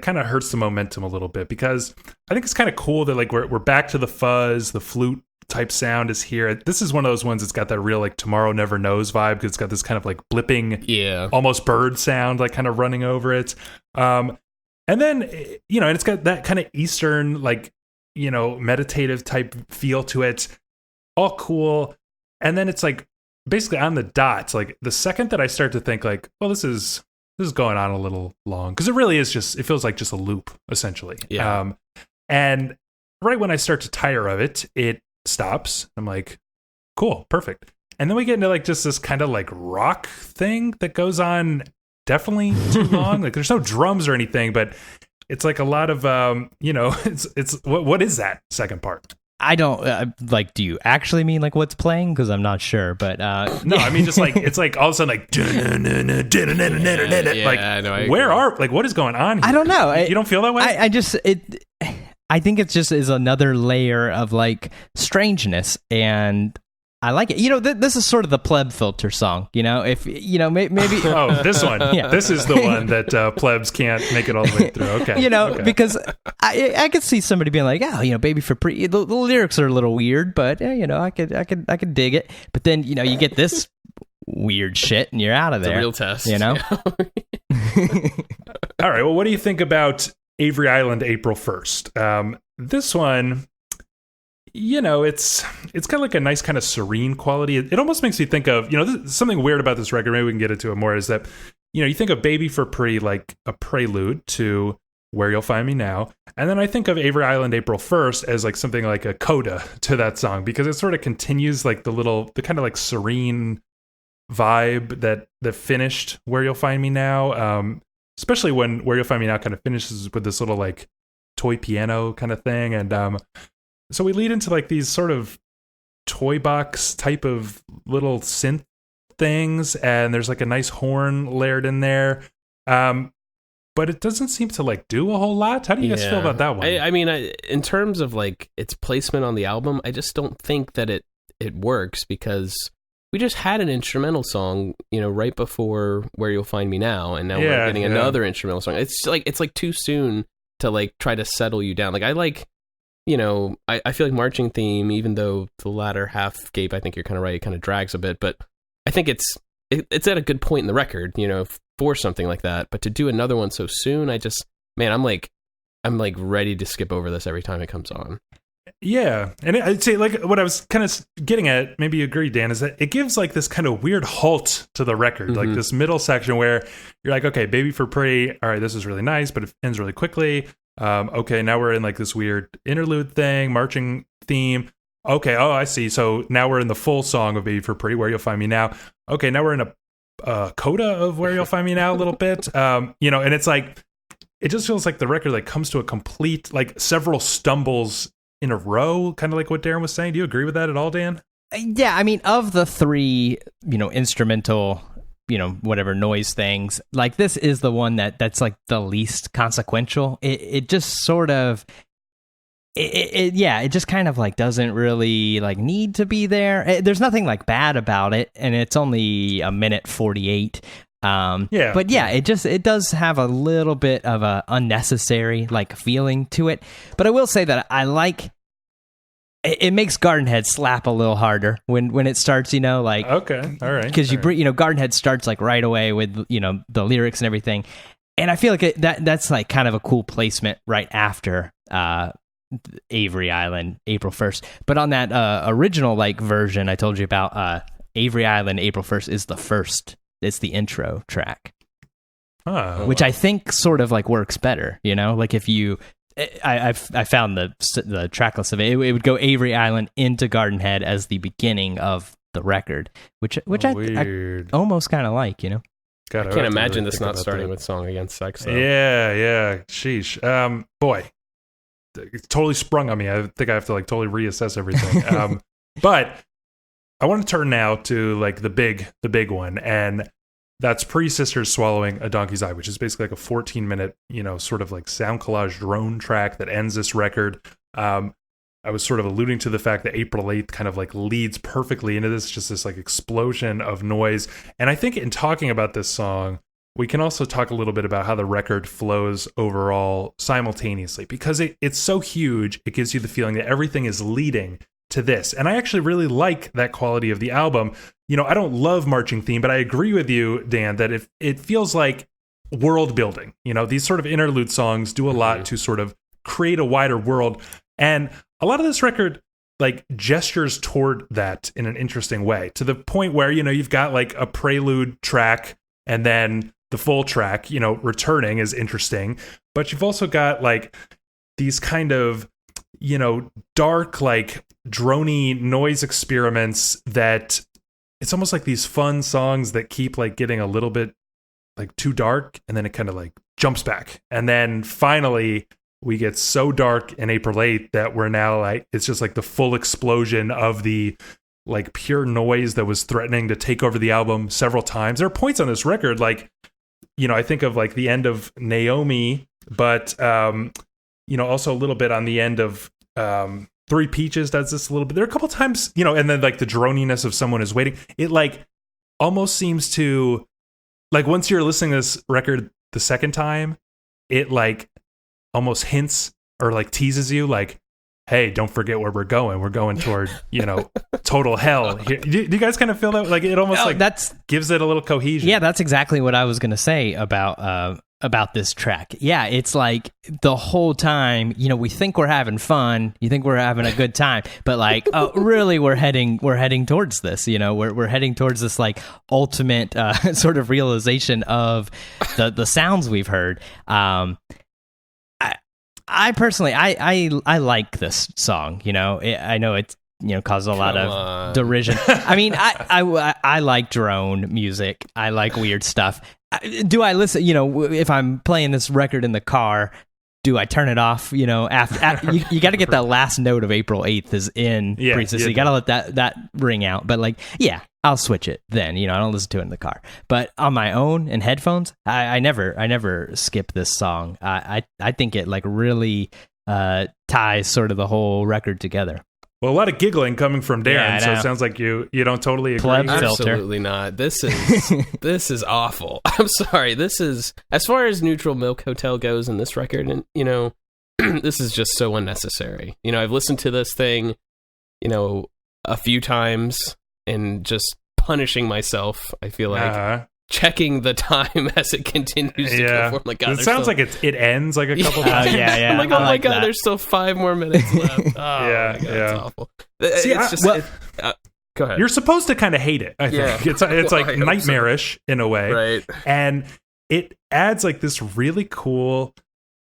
kind of hurts the momentum a little bit, because I think it's kind of cool that like we're back to the fuzz, the flute type sound is here. This is one of those ones that's got that real like Tomorrow Never Knows vibe, because it's got this kind of like blipping, almost bird sound like kind of running over it. And then and it's got that kind of Eastern like meditative type feel to it. All cool. And then it's like basically on the dot. Like the second that I start to think like, well, this is going on a little long, because it really is it feels like just a loop essentially. Yeah. And right when I start to tire of it, it stops. I'm like, cool, perfect. And then we get into like just this kind of like rock thing that goes on definitely too long. Like there's no drums or anything, but it's like a lot of it's what is that second part? I don't like. Do you actually mean like what's playing? Because I'm not sure. But no, I mean just like it's like all of a sudden like like what is going on here? I don't know. You don't feel that way? I think it's just is another layer of like strangeness, and I like it. This is sort of the pleb filter song. If maybe oh, this one. Yeah. This is the one that plebs can't make it all the way through. Okay. Okay. Because I could see somebody being like, oh, Baby for Pretty. The lyrics are a little weird, but I could dig it. But then you get this weird shit, and you're out of there. The real test. All right. Well, what do you think about Avery Island, April 1st? This one, it's kind of like a nice kind of serene quality. It almost makes me think of, something weird about this record, maybe we can get into it more, is that, you think of Baby for Pretty like a prelude to Where You'll Find Me Now. And then I think of Avery Island, April 1st as like something like a coda to that song, because it sort of continues like the kind of like serene vibe that finished Where You'll Find Me Now. Especially when Where You'll Find Me Now kind of finishes with this little like toy piano kind of thing. And so we lead into like these sort of toy box type of little synth things, and there's like a nice horn layered in there. But it doesn't seem to like do a whole lot. How do you guys feel about that one? I mean, in terms of like its placement on the album, I just don't think that it works, because we just had an instrumental song, right before Where You'll Find Me Now, and now we're getting another instrumental song. It's like too soon to like try to settle you down. Like I feel like Marching Theme, even though the latter half, Gabe, I think you're kind of right, it kind of drags a bit, but I think it's at a good point in the record, for something like that. But to do another one so soon, I'm like ready to skip over this every time it comes on. Yeah, and I'd say like what I was kind of getting at, maybe you agree, Dan, is that it gives like this kind of weird halt to the record, like this middle section where you're like, okay, Baby for Pretty, all right, this is really nice, but it ends really quickly. Okay, now we're in like this weird interlude thing, marching theme. Okay, I see. So now we're in the full song of Baby for Pretty, Where You'll Find Me Now. Okay, now we're in a coda of Where You'll Find Me Now a little bit. And it's like, it just feels like the record like comes to a complete, like several stumbles in a row, kind of like what Darren was saying. Do you agree with that at all, Dan? Yeah, I mean, of the three, instrumental, whatever noise things, like this is the one that's like the least consequential. It just sort of, it just kind of like doesn't really like need to be there. There's nothing like bad about it, and it's only a minute 48. But it does have a little bit of a unnecessary like feeling to it. But I will say that I like it makes Garden Head slap a little harder when it starts, like okay, all right, because Garden Head starts like right away with the lyrics and everything, and I feel like that's like kind of a cool placement right after Avery Island, April 1st. But on that original like version I told you about, Avery Island, April 1st is the first. It's the intro track, which I think sort of like works better. Like if you, I found the track list of it. It would go Avery Island into Garden Head as the beginning of the record, which I almost kind of like. I can't imagine this not starting with Song Against Sex. Though. Yeah. Sheesh. Boy, it totally sprung on me. I think I have to like totally reassess everything. But I want to turn now to like the big one, and that's Pre-Sisters Swallowing a Donkey's Eye, which is basically like a 14-minute, sort of like sound collage drone track that ends this record. I was sort of alluding to the fact that April 8th kind of like leads perfectly into this, just this like explosion of noise. And I think in talking about this song, we can also talk a little bit about how the record flows overall simultaneously, because it's so huge, it gives you the feeling that everything is leading to this. And I actually really like that quality of the album. I don't love Marching Theme, but I agree with you, Dan, that it feels like world building. These sort of interlude songs do a lot to sort of create a wider world. And a lot of this record like gestures toward that in an interesting way, to the point where, you've got like a prelude track and then the full track, returning is interesting. But you've also got like these kind of, dark, like droney noise experiments that it's almost like these fun songs that keep like getting a little bit like too dark, and then it kind of like jumps back. And then finally we get so dark in April 8th that we're now like, it's just like the full explosion of the like pure noise that was threatening to take over the album several times. There are points on this record, like, I think of like the end of Naomi, but also a little bit on the end of Three Peaches does this a little bit. There are a couple times, and then like the droniness of Someone Is Waiting. It like almost seems to, like once you're listening to this record the second time, it like almost hints or like teases you like, hey, don't forget where we're going. We're going toward, total hell. Do you guys kind of feel that? Like it almost gives it a little cohesion. Yeah, that's exactly what I was going to say about this track. Yeah, it's like the whole time, we think we're having fun, you think we're having a good time, but like really we're heading towards this, we're heading towards this like ultimate sort of realization of the sounds we've heard. I personally I like this song, I know it's causes a lot of derision. I mean, I like drone music. I like weird stuff. Do I listen, if I'm playing this record in the car, do I turn it off? You know, after you got to get that last note of April 8th is in preset, so you got to let that ring out. But like, yeah, I'll switch it then. You know, I don't listen to it in the car, but on my own in headphones, I never skip this song. I think it like really ties sort of the whole record together. Well, a lot of giggling coming from Darren, so it sounds like you don't totally agree. Absolutely not. This is awful. I'm sorry. This is, as far as Neutral Milk Hotel goes in this record, and you know, this is just so unnecessary. You know, I've listened to this thing, you know, a few times and just punishing myself. I feel like checking the time as it continues to go forward. Like, God, it sounds like it ends like a couple times. I'm like, oh my God, there's still 5 more minutes left. Oh my God, it's awful. Go ahead. You're supposed to kind of hate it, I think. It's like nightmarish in a way. Right. And it adds like this really cool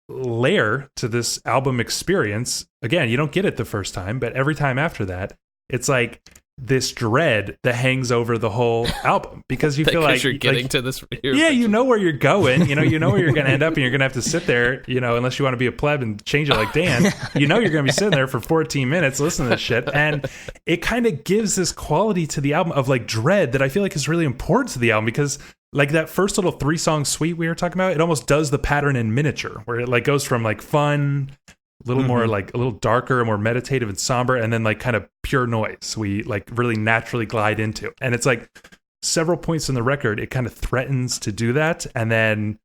layer to this album experience. Again, you don't get it the first time, but every time after that, it's like this dread that hangs over the whole album because you feel like you're getting to this. You know where you're going. You know where you're going to end up, and you're going to have to sit there. You know, unless you want to be a pleb and change it like Dan. You know, you're going to be sitting there for 14 minutes listening to this shit, and it kind of gives this quality to the album of like dread that I feel like is really important to the album because like that first little 3-song suite we were talking about, it almost does the pattern in miniature where it like goes from like fun, a little more like a little darker, more meditative and somber, and then like kind of pure noise we like really naturally glide into. And it's like several points in the record, it kind of threatens to do that. And then,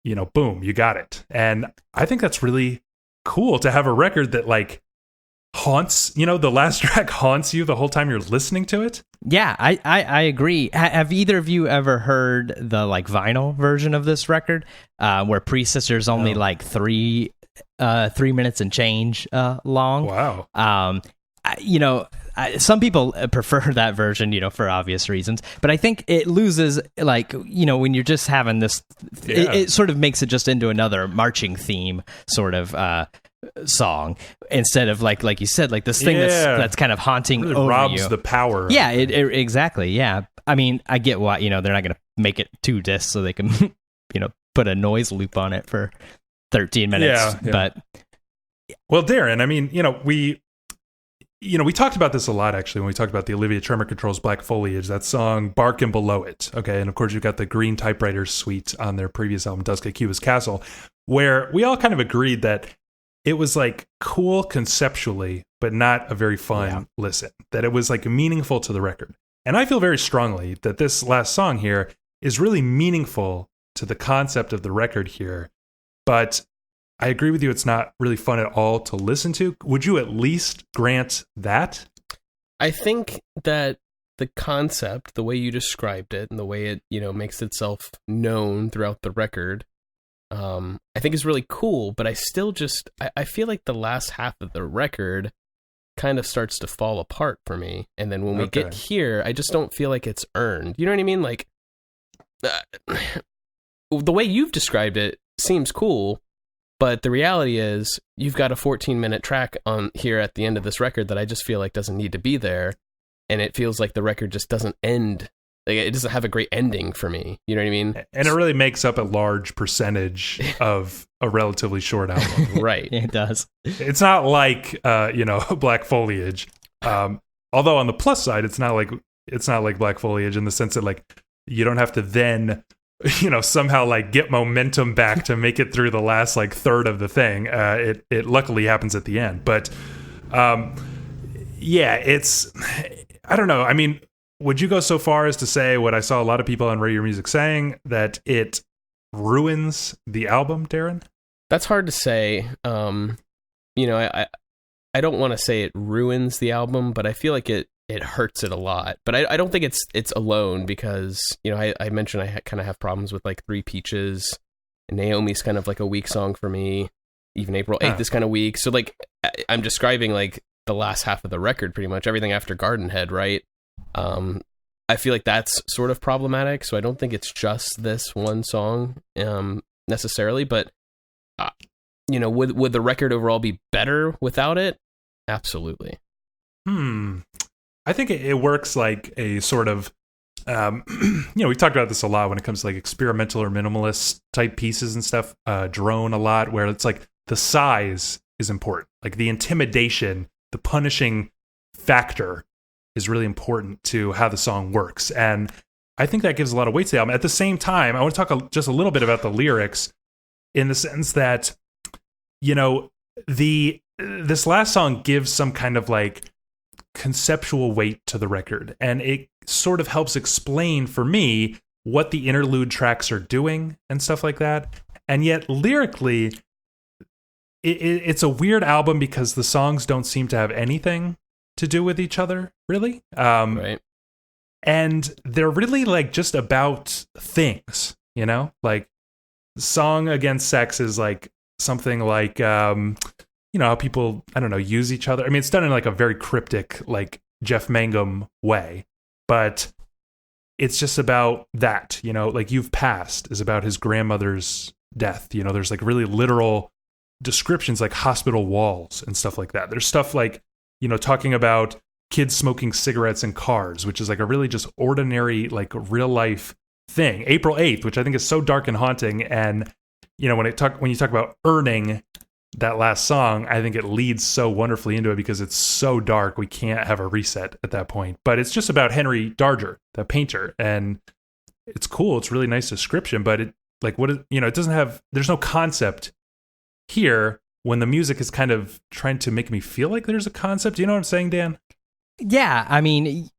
you know, boom, you got it. And I think that's really cool to have a record that like haunts, you know, the last track haunts you the whole time you're listening to it. Yeah, I agree. Have either of you ever heard the like vinyl version of this record where Pre-Sister's only like 3 minutes and change long? Wow. You know, some people prefer that version, you know, for obvious reasons. But I think it loses, like, you know, when you're just having this, it sort of makes it just into another marching theme sort of song instead of like you said, like this thing that's kind of haunting really over robs you. The power. Yeah, it exactly. Yeah, I mean, I get why, you know, they're not going to make it 2 discs so they can, you know, put a noise loop on it for 13 minutes. But well, Darren, I mean, we talked about this a lot actually when we talked about the Olivia Tremor Control's Black Foliage, that song Bark and Below It. Okay, and of course you've got the Green Typewriter suite on their previous album Dusk at Cuba's Castle, where we all kind of agreed that it was like cool conceptually, but not a very fun listen. That it was like meaningful to the record. And I feel very strongly that this last song here is really meaningful to the concept of the record here. But I agree with you, it's not really fun at all to listen to. Would you at least grant that? I think that the concept, the way you described it, and the way it, you know, makes itself known throughout the record, I think is really cool, but I still just, I feel like the last half of the record kind of starts to fall apart for me. And then when we get here, I just don't feel like it's earned. You know what I mean? Like, the way you've described it seems cool, but the reality is you've got a 14-minute track on here at the end of this record that I just feel like doesn't need to be there. And it feels like the record just doesn't end. Like, it doesn't have a great ending for me. You know what I mean? And it really makes up a large percentage of a relatively short album. Right. It does. It's not like, Black Foliage. Although on the plus side, it's not like Black Foliage in the sense that like you don't have to then, you know, somehow like get momentum back to make it through the last like third of the thing. It luckily happens at the end. But it's, I don't know. I mean, would you go so far as to say what I saw a lot of people on Radio Music saying, that it ruins the album, Darren? That's hard to say. You know, I don't want to say it ruins the album, but I feel like it hurts it a lot. But I don't think it's alone, because, you know, I mentioned I kind of have problems with like Three Peaches, and Naomi's kind of like a weak song for me. Even April 8th is kind of weak. So like I'm describing like the last half of the record, pretty much everything after Garden Head, right? I feel like that's sort of problematic. So I don't think it's just this one song necessarily, but you know, would the record overall be better without it? Absolutely. I think it works like a sort of, we've talked about this a lot when it comes to like experimental or minimalist type pieces and stuff. Drone a lot, where it's like the size is important. Like the intimidation, the punishing factor is really important to how the song works. And I think that gives a lot of weight to the album. At the same time, I want to talk just a little bit about the lyrics in the sense that, you know, this last song gives some kind of like conceptual weight to the record. And it sort of helps explain for me what the interlude tracks are doing and stuff like that. And yet lyrically, it's a weird album because the songs don't seem to have anything to do with each other, really. Right. And they're really like just about things, you know? Like Song Against Sex is like something like, you know, how people, I don't know, use each other. I mean, it's done in like a very cryptic, like Jeff Mangum way, but it's just about that, you know, like You've Passed is about his grandmother's death. You know, there's like really literal descriptions like hospital walls and stuff like that. There's stuff like, you know, talking about kids smoking cigarettes in cars, which is like a really just ordinary, like real life thing. April 8th, which I think is so dark and haunting. And, you know, when you talk about earning that last song, I think it leads so wonderfully into it because it's so dark. We can't have a reset at that point, but it's just about Henry Darger, the painter. And it's cool. It's really nice description, but it like, you know, it doesn't have, there's no concept here when the music is kind of trying to make me feel like there's a concept. You know what I'm saying, Dan? Yeah, I mean,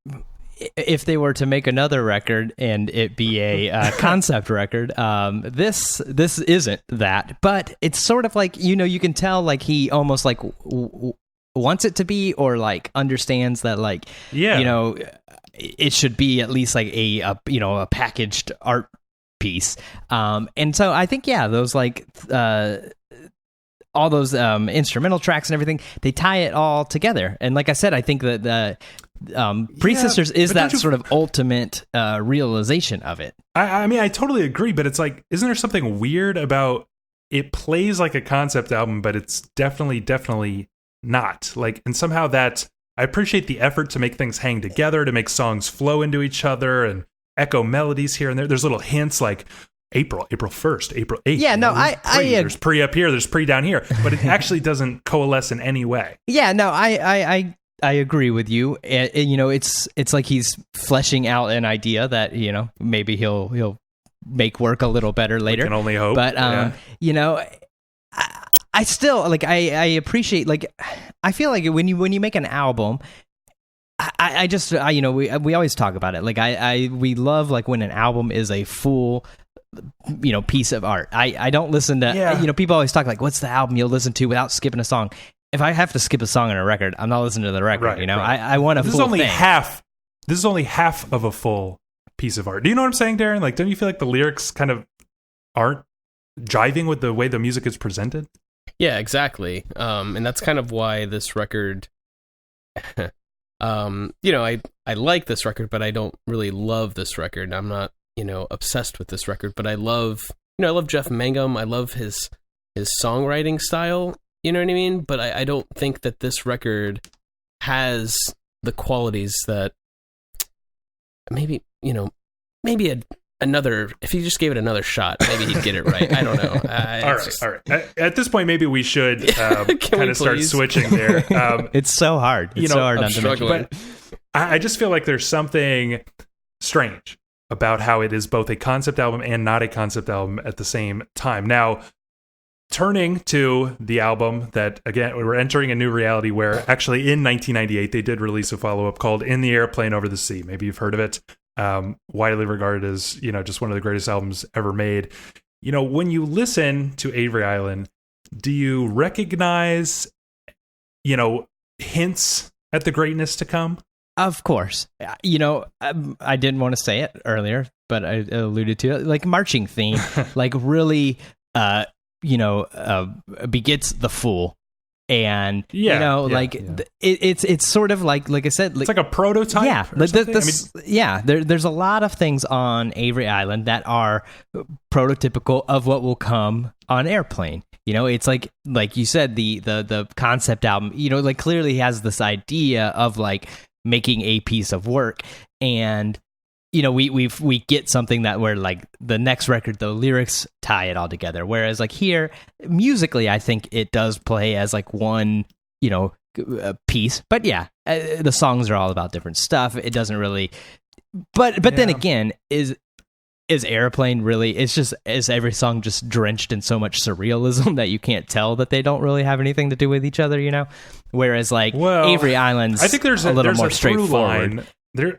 if they were to make another record and it be a concept record, this isn't that, but it's sort of like, you know, you can tell like he almost like wants it to be, or like understands that like, yeah, you know, it should be at least like a you know, a packaged art piece. And so I think, yeah, those like all those instrumental tracks and everything, they tie it all together. And like I said, I think that the Pre-Sisters is that sort of ultimate realization of it. I mean, I totally agree, but it's like, isn't there something weird about it plays like a concept album, but it's definitely not. Like, and somehow that, I appreciate the effort to make things hang together, to make songs flow into each other and echo melodies here and there. There's little hints like April 1st, April 8th. Yeah, no, there's pre up here, there's pre down here, but it actually doesn't coalesce in any way. Yeah, no, I agree with you. You know, it's like he's fleshing out an idea that, you know, maybe he'll make work a little better later. We can only hope. But you know, I still like I appreciate, like, I feel like when you make an album, I just you know, we always talk about it. Like we love like when an album is a full, you know, piece of art. I don't listen to, you know, people always talk like, what's the album you'll listen to without skipping a song? If I have to skip a song on a record, I'm not listening to the record. Right, you know, right. I want a full thing. This is only half of a full piece of art. Do you know what I'm saying, Darren? Like, don't you feel like the lyrics kind of aren't jiving with the way the music is presented? Yeah, exactly. And that's kind of why this record, you know, I like this record, but I don't really love this record. I'm not, you know, obsessed with this record, but I love Jeff Mangum. I love his songwriting style. You know what I mean? But I don't think that this record has the qualities that maybe, you know, maybe another, if he just gave it another shot, maybe he'd get it right. I don't know. All right. At this point, maybe we should kind of start switching there. It's so hard. It's so hard I'm not to mention. But I just feel like there's something strange about how it is both a concept album and not a concept album at the same time. Now, turning to the album that, again, we're entering a new reality where actually in 1998, they did release a follow-up called In the Airplane Over the Sea. Maybe you've heard of it. Widely regarded as, you know, just one of the greatest albums ever made. You know, when you listen to Avery Island, do you recognize, you know, hints at the greatness to come? Of course. You know, I didn't want to say it earlier, but I alluded to it. Like marching theme, like really, you know, begets the fool. And you know, like it's sort of like I said, it's like a prototype. Yeah, there's a lot of things on Avery Island that are prototypical of what will come on Airplane. You know, it's like you said, the concept album. You know, like clearly has this idea of like making a piece of work, and we get something that where like the next record, the lyrics tie it all together. Whereas like here, musically, I think it does play as like one, piece. But yeah, the songs are all about different stuff. It doesn't really. But then again, is Airplane really? It's just is every song just drenched in so much surrealism that you can't tell that they don't really have anything to do with each other, Whereas like Avery Island's, I think there's a little more straightforward.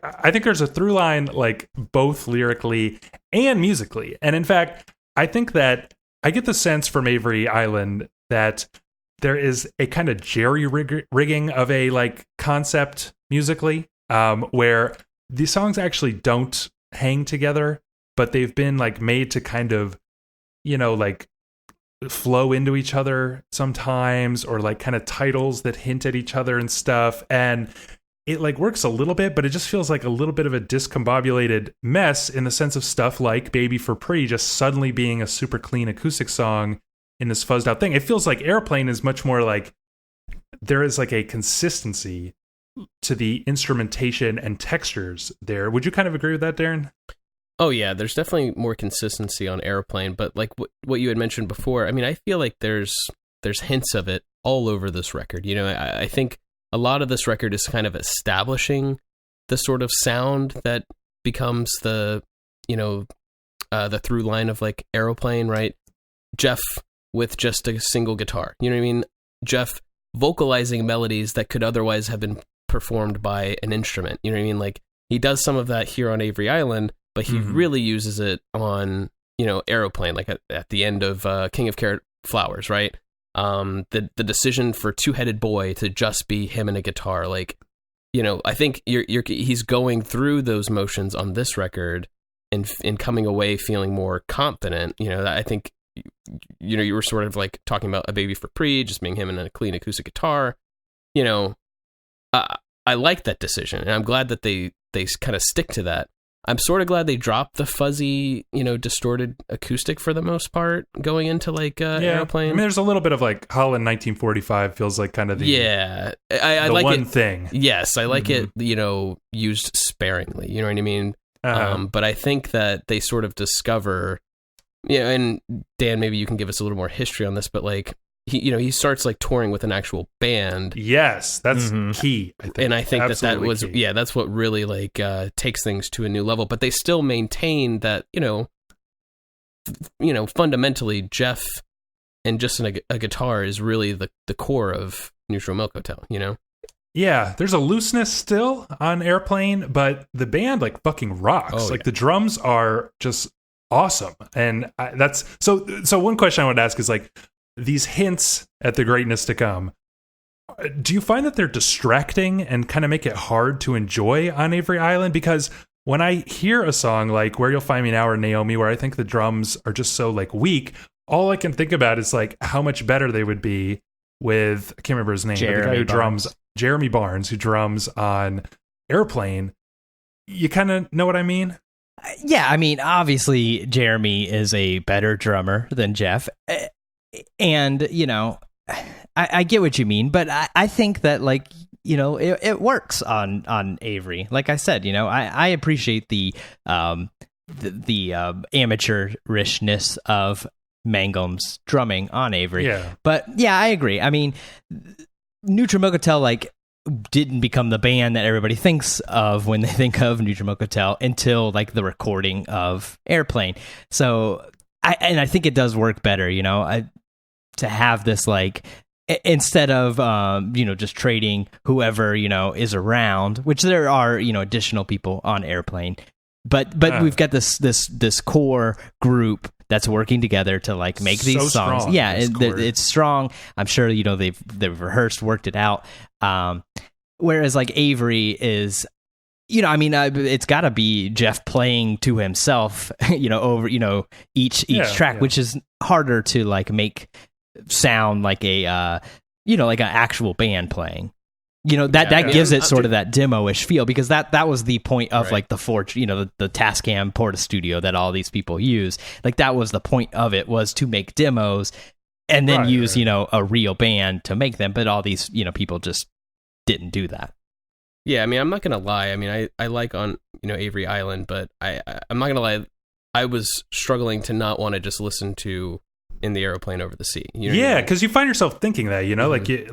I think there's a through line, like both lyrically and musically. And in fact, I think that I get the sense from Avery Island that there is a kind of jerry-rigging of a like concept musically, where these songs actually don't hang together, but they've been like made to kind of, like flow into each other sometimes, or like kind of titles that hint at each other and stuff. And it like works a little bit, but it just feels like a little bit of a discombobulated mess in the sense of stuff like Baby for Pre just suddenly being a super clean acoustic song in this fuzzed out thing. It feels like Airplane is much more like there is like a consistency to the instrumentation and textures there. Would you kind of agree with that, Darren? Oh yeah, there's definitely more consistency on Airplane, but like what you had mentioned before, I mean, I feel like there's hints of it all over this record. I think a lot of this record is kind of establishing the sort of sound that becomes the through line of like Aeroplane, right? Jeff with just a single guitar. You know what I mean? Jeff vocalizing melodies that could otherwise have been performed by an instrument. You know what I mean? Like he does some of that here on Avery Island, but he really uses it on, Aeroplane, like at the end of King of Carrot Flowers, right? The decision for Two-Headed Boy to just be him and a guitar, like, I think he's going through those motions on this record and coming away feeling more confident. I think, you were sort of like talking about A Baby for Pre, just being him and a clean acoustic guitar. I like that decision, and I'm glad that they kind of stick to that. I'm sort of glad they dropped the fuzzy, distorted acoustic for the most part going into like Airplane. I mean, there's a little bit of like Holland 1945 feels like kind of the I like one it. Thing. Yes, I like it. Used sparingly. You know what I mean? But I think that they sort of discover. Yeah, and Dan, maybe you can give us a little more history on this, but like he starts like touring with an actual band. Yes, that's key. I think. And I think Absolutely that was key. that's what really like takes things to a new level. But they still maintain that fundamentally Jeff and just a guitar is really the core of Neutral Milk Hotel. Yeah, there's a looseness still on Airplane, but the band like fucking rocks. The drums are just awesome, and that's so. One question I would ask is like, these hints at the greatness to come, do you find that they're distracting and kind of make it hard to enjoy on Avery Island? Because when I hear a song like Where You'll Find Me Now or Naomi, where I think the drums are just so like weak, all I can think about is like how much better they would be with, I can't remember his name, but the guy who drums, Jeremy Barnes, who drums on Airplane. You kind of know what I mean? Yeah, I mean, obviously Jeremy is a better drummer than Jeff. And, I get what you mean, but I think that, like, it works on Avery. Like I said, I appreciate the amateurishness of Mangum's drumming on Avery. Yeah. But, yeah, I agree. I mean, Neutral Milk Hotel, like, didn't become the band that everybody thinks of when they think of Neutral Milk Hotel until, like, the recording of Airplane. So, I think it does work better, to have this, like, instead of just trading whoever is around, which there are additional people on Airplane, but we've got this core group that's working together to like make these songs. Strong, yeah, it's strong. I'm sure they've rehearsed, worked it out. Whereas like Avery is, it's got to be Jeff playing to himself, over each track, which is harder to like make sound like a like an actual band playing. That gives it sort of that demo-ish feel, because that was the point of like the the Tascam Porta Studio that all these people use. Like that was the point of it, was to make demos and then use a real band to make them. But all these people just didn't do that. Yeah, I mean, I'm not gonna lie. I mean, I like on Avery Island, but I'm not gonna lie. I was struggling to not want to just listen to In the Aeroplane Over the Sea. You know what I Yeah, mean? because you find yourself thinking that,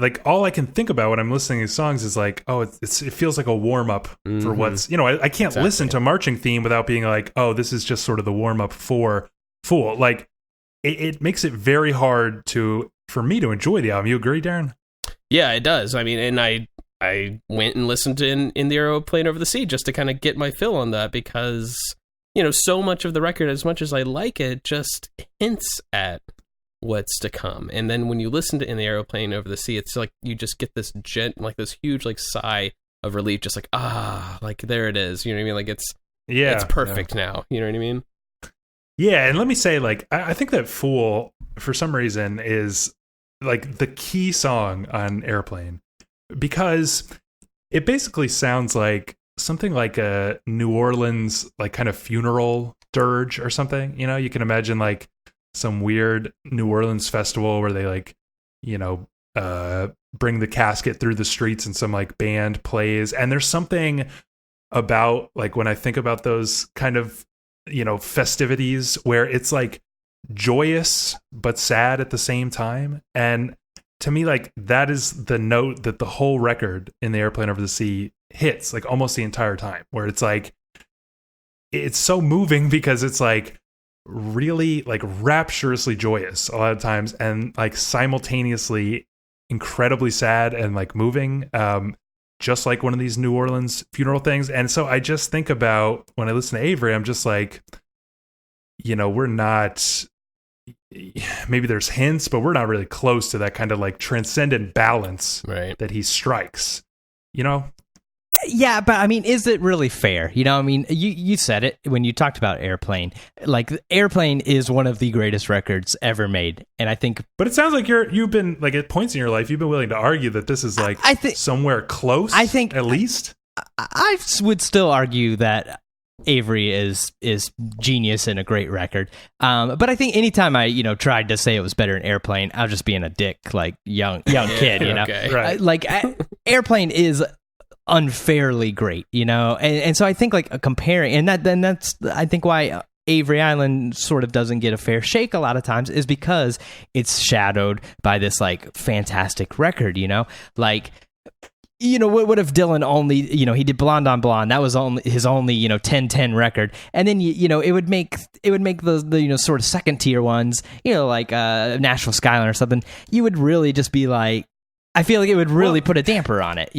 like all I can think about when I'm listening to these songs is like, oh, it feels like a warm up for what's, I can't listen to Marching Theme without being like, oh, this is just sort of the warm up for Fool. Like, it makes it very hard for me to enjoy the album. You agree, Darren? Yeah, it does. I mean, and I went and listened to In the Aeroplane Over the Sea just to kind of get my fill on that because, so much of the record, as much as I like it, just hints at what's to come. And then when you listen to In the Aeroplane Over the Sea, it's like you just get this this huge like sigh of relief, just like, like there it is. You know what I mean? Like it's perfect now. You know what I mean? Yeah, and let me say, like, I think that Fool, for some reason, is like the key song on Airplane because it basically sounds like something like a New Orleans like kind of funeral dirge or something. You can imagine like some weird New Orleans festival where they like, bring the casket through the streets and some like band plays. And there's something about like when I think about those kind of, festivities where it's like joyous but sad at the same time. And to me, like that is the note that the whole record In the Airplane Over the Sea hits like almost the entire time, where it's like it's so moving because it's like really like rapturously joyous a lot of times and like simultaneously incredibly sad and like moving, just like one of these New Orleans funeral things. And so I just think about when I listen to Avery, I'm just like, we're not, maybe there's hints, but we're not really close to that kind of like transcendent balance that he strikes, Yeah, but I mean, is it really fair? I mean, you said it when you talked about Airplane. Like, Airplane is one of the greatest records ever made, and I think. But it sounds like you've been like at points in your life you've been willing to argue that this is like somewhere close. I think at least I would still argue that Avery is genius and a great record. But I think anytime I tried to say it was better than Airplane, I was just being a dick, like young kid. Okay. Right. Like Airplane is unfairly great, and so I think like comparing, and that's I think why Avery Island sort of doesn't get a fair shake a lot of times is because it's shadowed by this like fantastic record, like what if Dylan only he did Blonde on Blonde, that was only his only 10-10 record, and then it would make the sort of second tier ones, like Nashville Skyline or something, you would really just be like, I feel like it would really put a damper on it,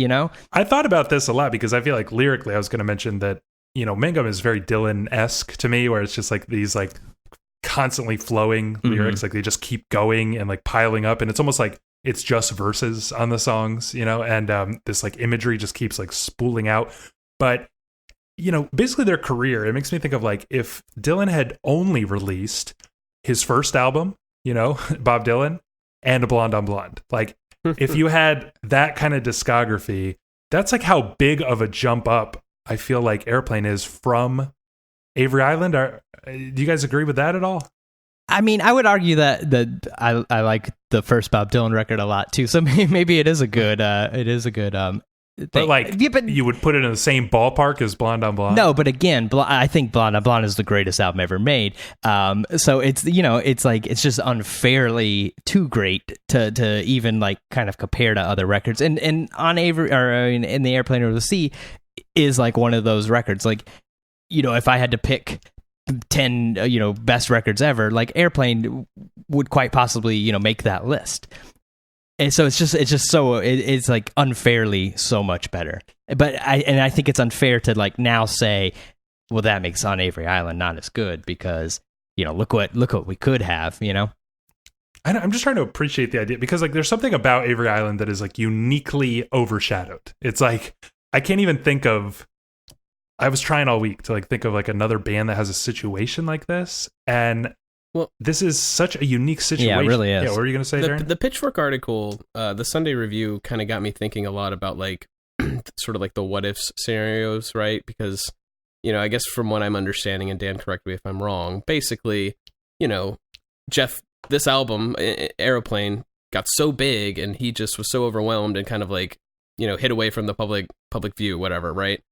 I thought about this a lot because I feel like lyrically I was going to mention that, Mangum is very Dylan-esque to me, where it's just like these like constantly flowing lyrics, like they just keep going and like piling up. And it's almost like it's just verses on the songs, and this like imagery just keeps like spooling out. But, basically their career, it makes me think of like if Dylan had only released his first album, Bob Dylan, and a Blonde on Blonde, like, if you had that kind of discography, that's like how big of a jump up I feel like Airplane is from Avery Island. Do you guys agree with that at all? I mean, I would argue that I like the first Bob Dylan record a lot too. So maybe it is a good thing. But like, you would put it in the same ballpark as Blonde on Blonde? No, but again, I think Blonde on Blonde is the greatest album ever made. So it's it's like it's just unfairly too great to even like kind of compare to other records. And on Avery In the Airplane Over the Sea is like one of those records. Like, if I had to pick 10 best records ever, like Airplane would quite possibly make that list. And so it's like unfairly so much better. But I think it's unfair to like now say, well, that makes On Avery Island not as good because look what we could have. I'm just trying to appreciate the idea because like there's something about Avery Island that is like uniquely overshadowed. It's like I can't even think of. I was trying all week to like think of like another band that has a situation like this, and this is such a unique situation. Yeah, it really is. Yeah, what were you going to say, Darren? The Pitchfork article, the Sunday Review, kind of got me thinking a lot about like sort of like the what ifs scenarios, right? Because I guess from what I'm understanding, and Dan, correct me if I'm wrong. Basically, Jeff, this album Aeroplane got so big, and he just was so overwhelmed and kind of like hid away from the public view, whatever, right?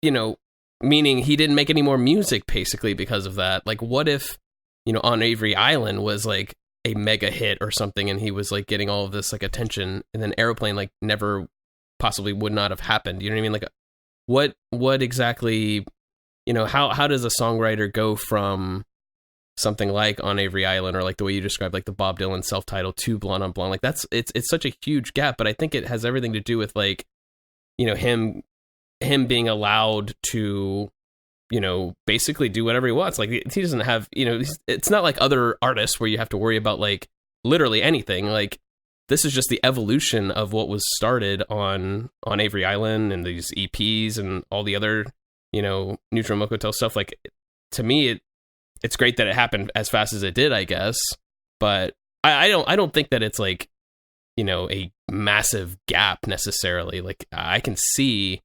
You know, meaning he didn't make any more music basically because of that. Like, what if, On Avery Island was like a mega hit or something, and he was like getting all of this like attention, and then Aeroplane like never possibly would not have happened. You know what I mean? Like, what exactly, how does a songwriter go from something like On Avery Island, or like the way you described, like the Bob Dylan self-titled, to Blonde on Blonde? Like, it's such a huge gap, but I think it has everything to do with like, him being allowed to, basically do whatever he wants. Like, he doesn't have, it's not like other artists where you have to worry about like literally anything. Like, this is just the evolution of what was started on Avery Island and these EPs and all the other, Neutral Milk Hotel stuff. Like, to me, it's great that it happened as fast as it did, I guess. But I don't think that it's like, a massive gap necessarily. Like, I can see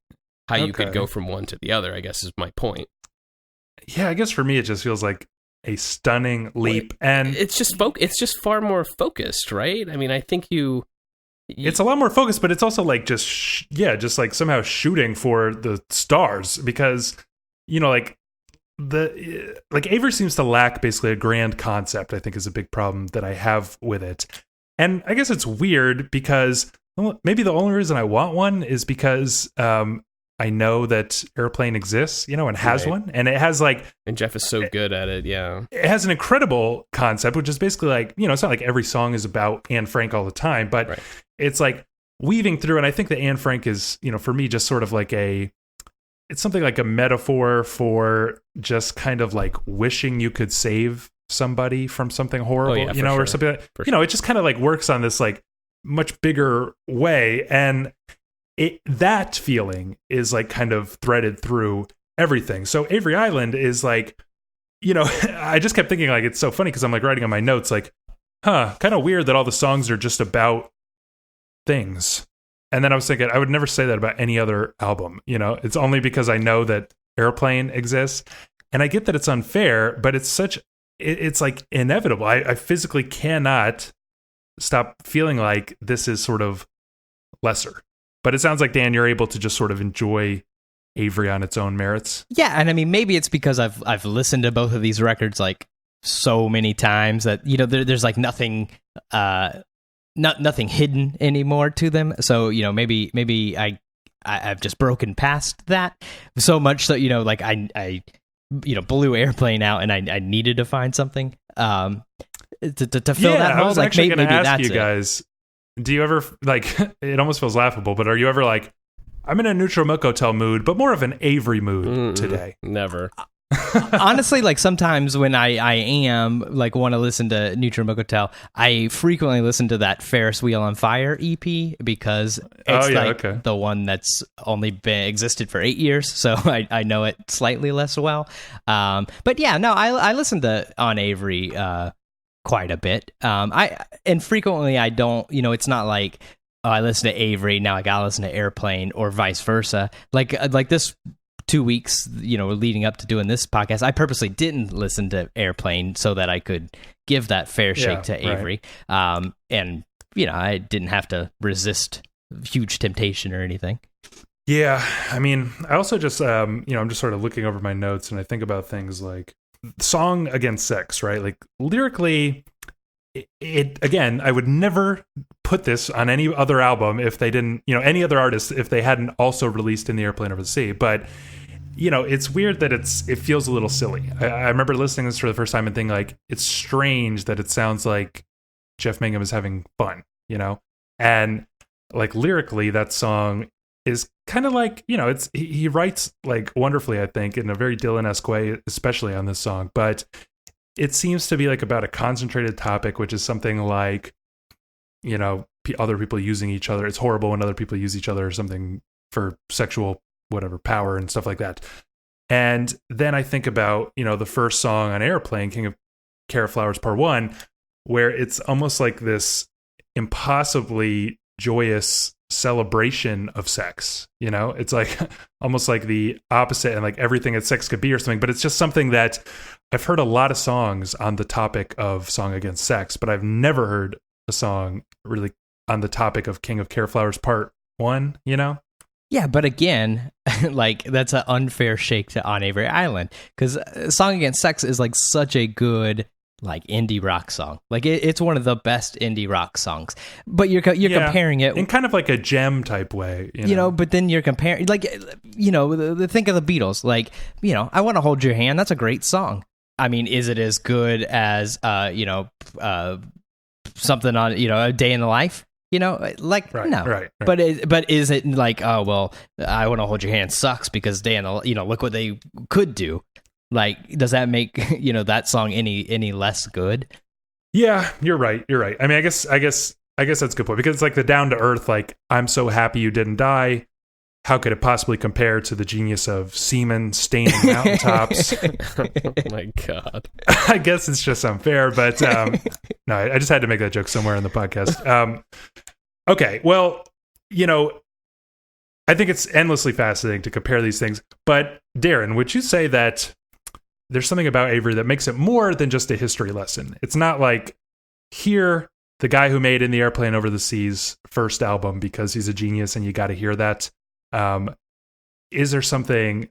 how you could go from one to the other, I guess, is my point. Yeah, I guess for me, it just feels like a stunning leap. And it's just far more focused, right? I mean, I think it's a lot more focused, but it's also like just like somehow shooting for the stars, because, like Avery seems to lack basically a grand concept, I think, is a big problem that I have with it. And I guess it's weird because maybe the only reason I want one is because I know that Airplane exists, and has one, and it has like, and Jeff is so good at it. Yeah, it has an incredible concept, which is basically like, it's not like every song is about Anne Frank all the time, but it's like weaving through. And I think that Anne Frank is, for me, just sort of like it's something like a metaphor for just kind of like wishing you could save somebody from something horrible, or something like, it just kind of like works on this like much bigger way. And that feeling is like kind of threaded through everything. So Avery Island is like, I just kept thinking like, it's so funny because I'm like writing on my notes like, kind of weird that all the songs are just about things. And then I was thinking, I would never say that about any other album. It's only because I know that Airplane exists, and I get that it's unfair, but it's like inevitable. I physically cannot stop feeling like this is sort of lesser. But it sounds like, Dan, you're able to just sort of enjoy Avery on its own merits. Yeah, and I mean, maybe it's because I've listened to both of these records like so many times that there's like nothing nothing hidden anymore to them. So maybe I've just broken past that so much that like I blew Airplane out, and I needed to find something to fill that hole. I was like actually maybe going to ask that's you guys. Do you ever, like, it almost feels laughable, but are you ever like, I'm in a Neutral Milk Hotel mood, but more of an Avery mood today? Never. Honestly, like sometimes when I am like want to listen to Neutral Milk Hotel, I frequently listen to that Ferris Wheel on Fire EP because it's the one that's only been existed for 8 years, so I know it slightly less well. But yeah, no, I listen to On Avery quite a bit. And frequently I don't, it's not like, oh, I listen to Avery, now I gotta listen to Airplane, or vice versa. Like this 2 weeks, leading up to doing this podcast, I purposely didn't listen to Airplane so that I could give that fair shake to Avery. Right. And I didn't have to resist huge temptation or anything. Yeah, I mean, I also just, I'm just sort of looking over my notes, and I think about things like Song Against Sex, right? Like lyrically, it again, I would never put this on any other album if they didn't, any other artist, if they hadn't also released In the Airplane Over the Sea. But it's weird that it feels a little silly. I remember listening to this for the first time and thinking like, it's strange that it sounds like Jeff Mangum is having fun, and like lyrically, that song is kind of like, he writes like wonderfully, I think, in a very Dylan-esque way, especially on this song. But it seems to be like about a concentrated topic, which is something like, other people using each other. It's horrible when other people use each other or something for sexual, whatever, power and stuff like that. And then I think about, the first song on Airplane, King of Carrot Flowers Part 1, where it's almost like this impossibly joyous celebration of sex. It's like almost like the opposite, and like everything that sex could be or something. But it's just something that I've heard a lot of songs on the topic of Song Against Sex, but I've never heard a song really on the topic of King of Carrot Flowers Part one, you know? Yeah, but again, like that's an unfair shake to On Avery Island, because Song Against Sex is like such a good like indie rock song. Like it's one of the best indie rock songs. But you're comparing it in kind of like a gem type way, you know. But then you're comparing, like, you know, think of the Beatles. Like, you know, I Want to Hold Your Hand. That's a great song. I mean, is it as good as something on, you know, A Day in the Life? You know, like, no. Right. But is it like, oh, well, I Want to Hold Your Hand sucks because look what they could do. Like, does that make, you know, that song any less good? Yeah, you're right. I mean, I guess that's a good point, because it's like the down to earth, like, I'm so happy you didn't die. How could it possibly compare to the genius of semen staining mountaintops? Oh my God. I guess it's just unfair, but no, I just had to make that joke somewhere in the podcast. Okay, well, you know, I think it's endlessly fascinating to compare these things. But Darren, would you say that there's something about Avery that makes it more than just a history lesson? It's not like, here, the guy who made In the Airplane Over the Sea's first album because he's a genius and you got to hear that. Is there something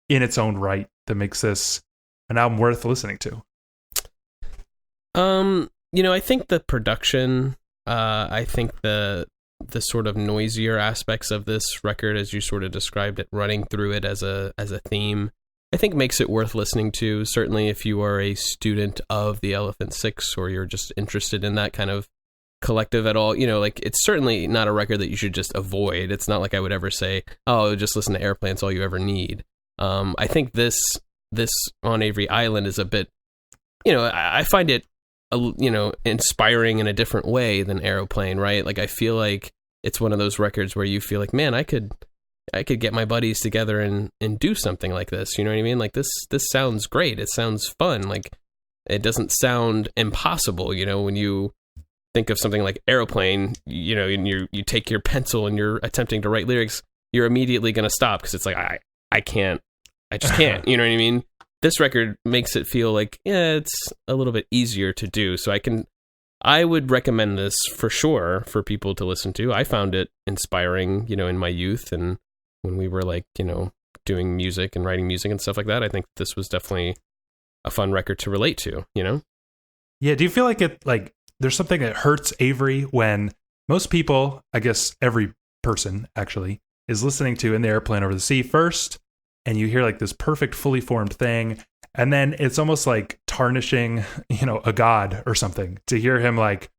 in its own right that makes this an album worth listening to? You know, I think the production, I think the sort of noisier aspects of this record, as you sort of described it, running through it as a theme, I think makes it worth listening to. Certainly if you are a student of the Elephant Six, or you're just interested in that kind of collective at all, you know, like, it's certainly not a record that you should just avoid. It's not like I would ever say, oh, just listen to Airplane, it's all you ever need. I think this On Avery Island is a bit, you know, I find it, you know, inspiring in a different way than Aeroplane, right? Like, I feel like it's one of those records where you feel like, man, I could get my buddies together and do something like this. You know what I mean? Like, this sounds great. It sounds fun. Like, it doesn't sound impossible. You know, when you think of something like Aeroplane, you know, and you take your pencil and you're attempting to write lyrics, you're immediately going to stop, because it's like, I just can't. You know what I mean? This record makes it feel like, yeah, it's a little bit easier to do. So I would recommend this for sure for people to listen to. I found it inspiring, you know, in my youth, and when we were, like, you know, doing music and writing music and stuff like that. I think this was definitely a fun record to relate to, you know? Yeah. Do you feel like there's something that hurts Avery when most people, I guess every person actually, is listening to In the Airplane Over the Sea first, and you hear like this perfect, fully formed thing, and then it's almost like tarnishing, you know, a god or something to hear him, like,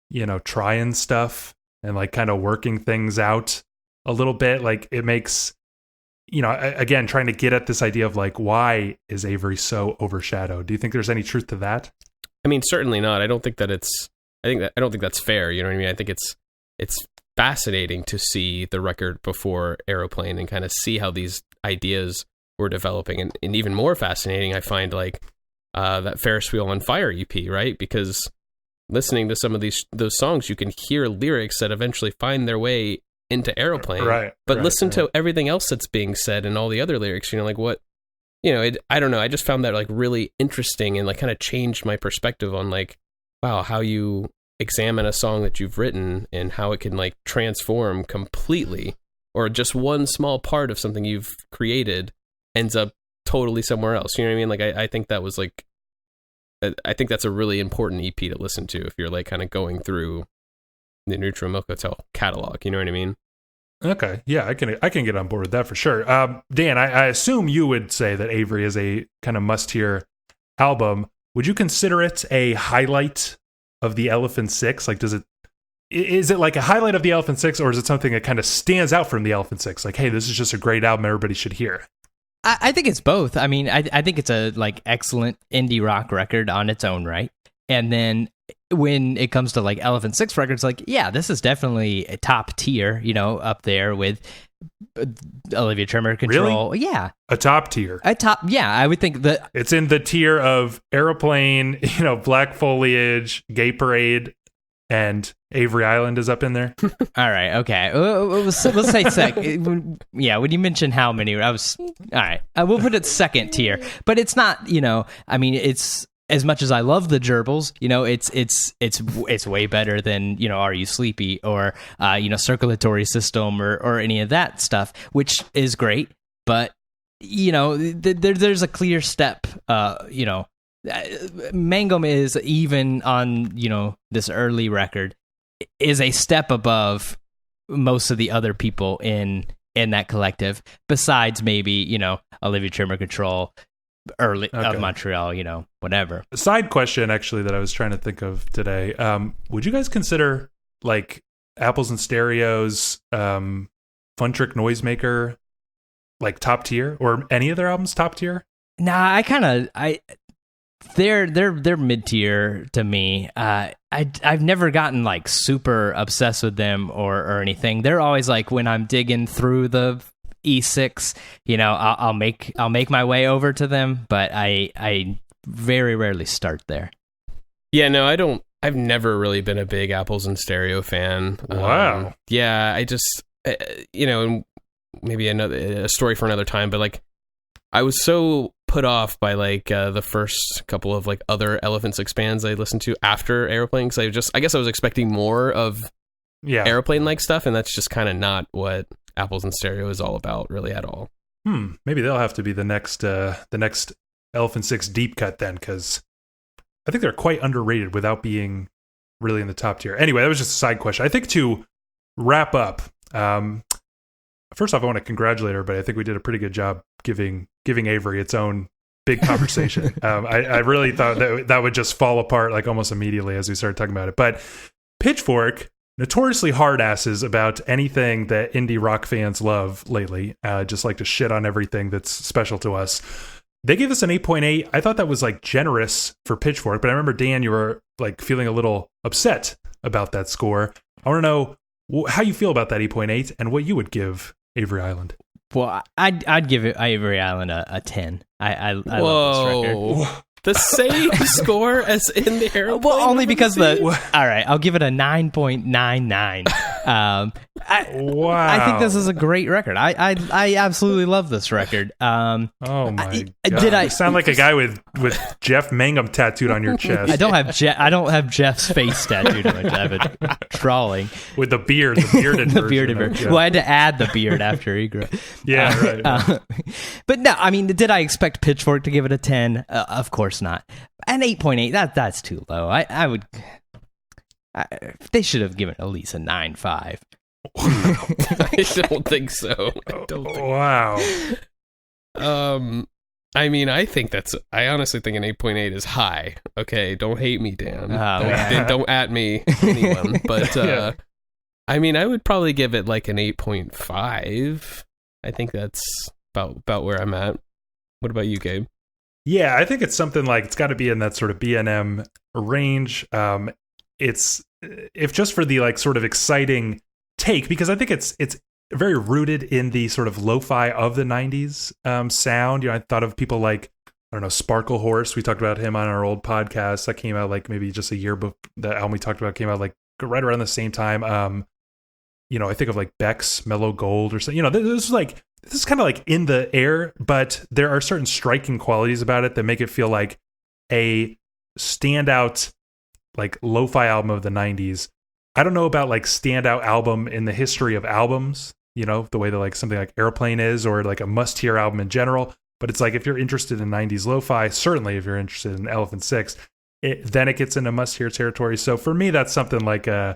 you know, trying stuff and like kind of working things out a little bit. Like, it makes, you know, again, trying to get at this idea of like, why is Avery so overshadowed? Do you think there's any truth to that? I mean, certainly not. I don't think that's fair. You know what I mean? I think it's fascinating to see the record before Aeroplane and kind of see how these ideas were developing. And even more fascinating, I find, like, that Ferris Wheel on Fire EP, right? Because listening to some of those songs, you can hear lyrics that eventually find their way into Aeroplane. Right. But listen to everything else that's being said and all the other lyrics, you know, like, what, you know, I don't know. I just found that, like, really interesting, and like kind of changed my perspective on, like, wow, how you examine a song that you've written and how it can, like, transform completely, or just one small part of something you've created ends up totally somewhere else. You know what I mean? Like, I think that was like, I think that's a really important EP to listen to if you're, like, kind of going through the Neutral Milk Hotel catalog. You know what I mean? Okay. Yeah, I can get on board with that for sure. Dan, I assume you would say that Avery is a kind of must-hear album. Would you consider it a highlight of the Elephant Six? Like, is it like a highlight of the Elephant Six, or is it something that kind of stands out from the Elephant Six? Like, hey, this is just a great album everybody should hear. I think it's both. I mean, I think it's a, like, excellent indie rock record on its own right. And then when it comes to, like, Elephant Six records, like, yeah, this is definitely a top tier, you know, up there with Olivia Tremor Control. Really? Yeah. A top tier. Yeah, I would think that it's in the tier of Aeroplane, you know, Black Foliage, Gay Parade, and Avery Island is up in there. All right, okay. We'll say second. Yeah, when you mentioned how many, I was all right. We'll put it second tier, but it's not. You know, I mean, it's as much as I love the gerbils, it's way better than, Are You Sleepy or, circulatory system or any of that stuff, which is great. But, there's a clear step, Mangum is, even on, this early record, is a step above most of the other people in that collective, besides maybe, Olivia Tremor Control, early of Montreal, whatever. A side question, actually, that I was trying to think of today. Would you guys consider, like, Apples and Stereo's Fun Trick Noisemaker, like, top tier? Or any of their albums top tier? Nah, they're mid-tier to me. I've never gotten like super obsessed with them or anything. They're always like, when I'm digging through the E6, I'll make my way over to them, but I very rarely start there. Yeah, no, I don't. I've never really been a big Apples and Stereo fan. Wow. Yeah, I just maybe a story for another time, but like I was so put off by like the first couple of like other Elephant Six bands I listened to after Aeroplane, because I guess I was expecting more of Aeroplane like stuff, and that's just kind of not what Apples and Stereo is all about really at all. Maybe they'll have to be the next Elephant Six deep cut then, because I think they're quite underrated without being really in the top tier. Anyway, that was just a side question. I think to wrap up, first off, I want to congratulate everybody. I think we did a pretty good job giving Avery its own big conversation. I really thought that would just fall apart like almost immediately as we started talking about it. But Pitchfork, notoriously hard asses about anything that indie rock fans love lately, just like to shit on everything that's special to us. They gave us an 8.8. I thought that was like generous for Pitchfork, but I remember, Dan, you were like feeling a little upset about that score. I want to know how you feel about that 8.8 and what you would give Avery Island. Well, I'd give it Avery Island a 10. I love this record. The same score as in the Aeroplane? Well, only because all right, I'll give it a 9.99. Wow. I think this is a great record. I absolutely love this record. Oh my God. You sound like a guy with Jeff Mangum tattooed on your chest. I don't have Jeff's face tattooed on my chest. I have a drawing with the bearded version. Well, I had to add the beard after he grew. Yeah, right. But no, I mean, did I expect Pitchfork to give it a 10? Of course not. An 8.8, that's too low. They should have given at least a 9.5. I don't think so. Wow. I mean, I honestly think an 8.8 is high. Okay, don't hate me, Dan. Don't at me, anyone. But I mean, I would probably give it like an 8.5. I think that's about where I'm at. What about you, Gabe? Yeah, I think it's something like, it's got to be in that sort of B&M range. It's, if just for the like sort of exciting take, because I think it's very rooted in the sort of lo-fi of the 90s sound. I thought of people like, I don't know, Sparkle Horse. We talked about him on our old podcast. That came out like maybe just a year before the album we talked about came out, like right around the same time. I think of like Beck's Mellow Gold or something. This is kind of like in the air, but there are certain striking qualities about it that make it feel like a standout, like lo-fi album of the 90s. I don't know about like standout album in the history of albums, the way that like something like Airplane is, or like a must-hear album in general. But it's like, if you're interested in 90s lo-fi, certainly if you're interested in Elephant Six, then it gets into must-hear territory. So for me, that's something like I'd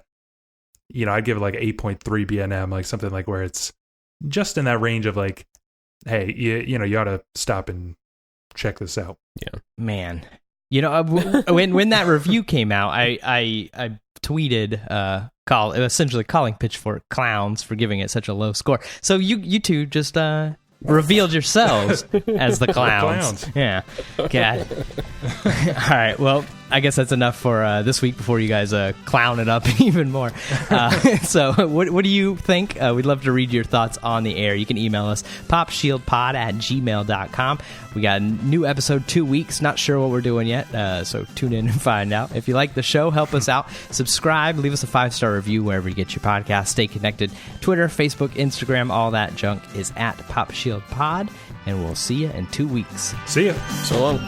give it like 8.3 B&M, like something like where it's just in that range of like, hey, you ought to stop and check this out. Yeah, man. When that review came out, I tweeted essentially calling Pitchfork clowns for giving it such a low score. So you two just revealed yourselves as the clowns. Yeah. God. All right. Well, I guess that's enough for this week before you guys clown it up even more. So what do you think? We'd love to read your thoughts on the air. You can email us, popshieldpod@gmail.com. We got a new episode 2 weeks. Not sure what we're doing yet, so tune in and find out. If you like the show, help us out. Subscribe, leave us a 5-star review wherever you get your podcast. Stay connected. Twitter, Facebook, Instagram, all that junk is at popshieldpod. And we'll see you in 2 weeks. See ya. So long.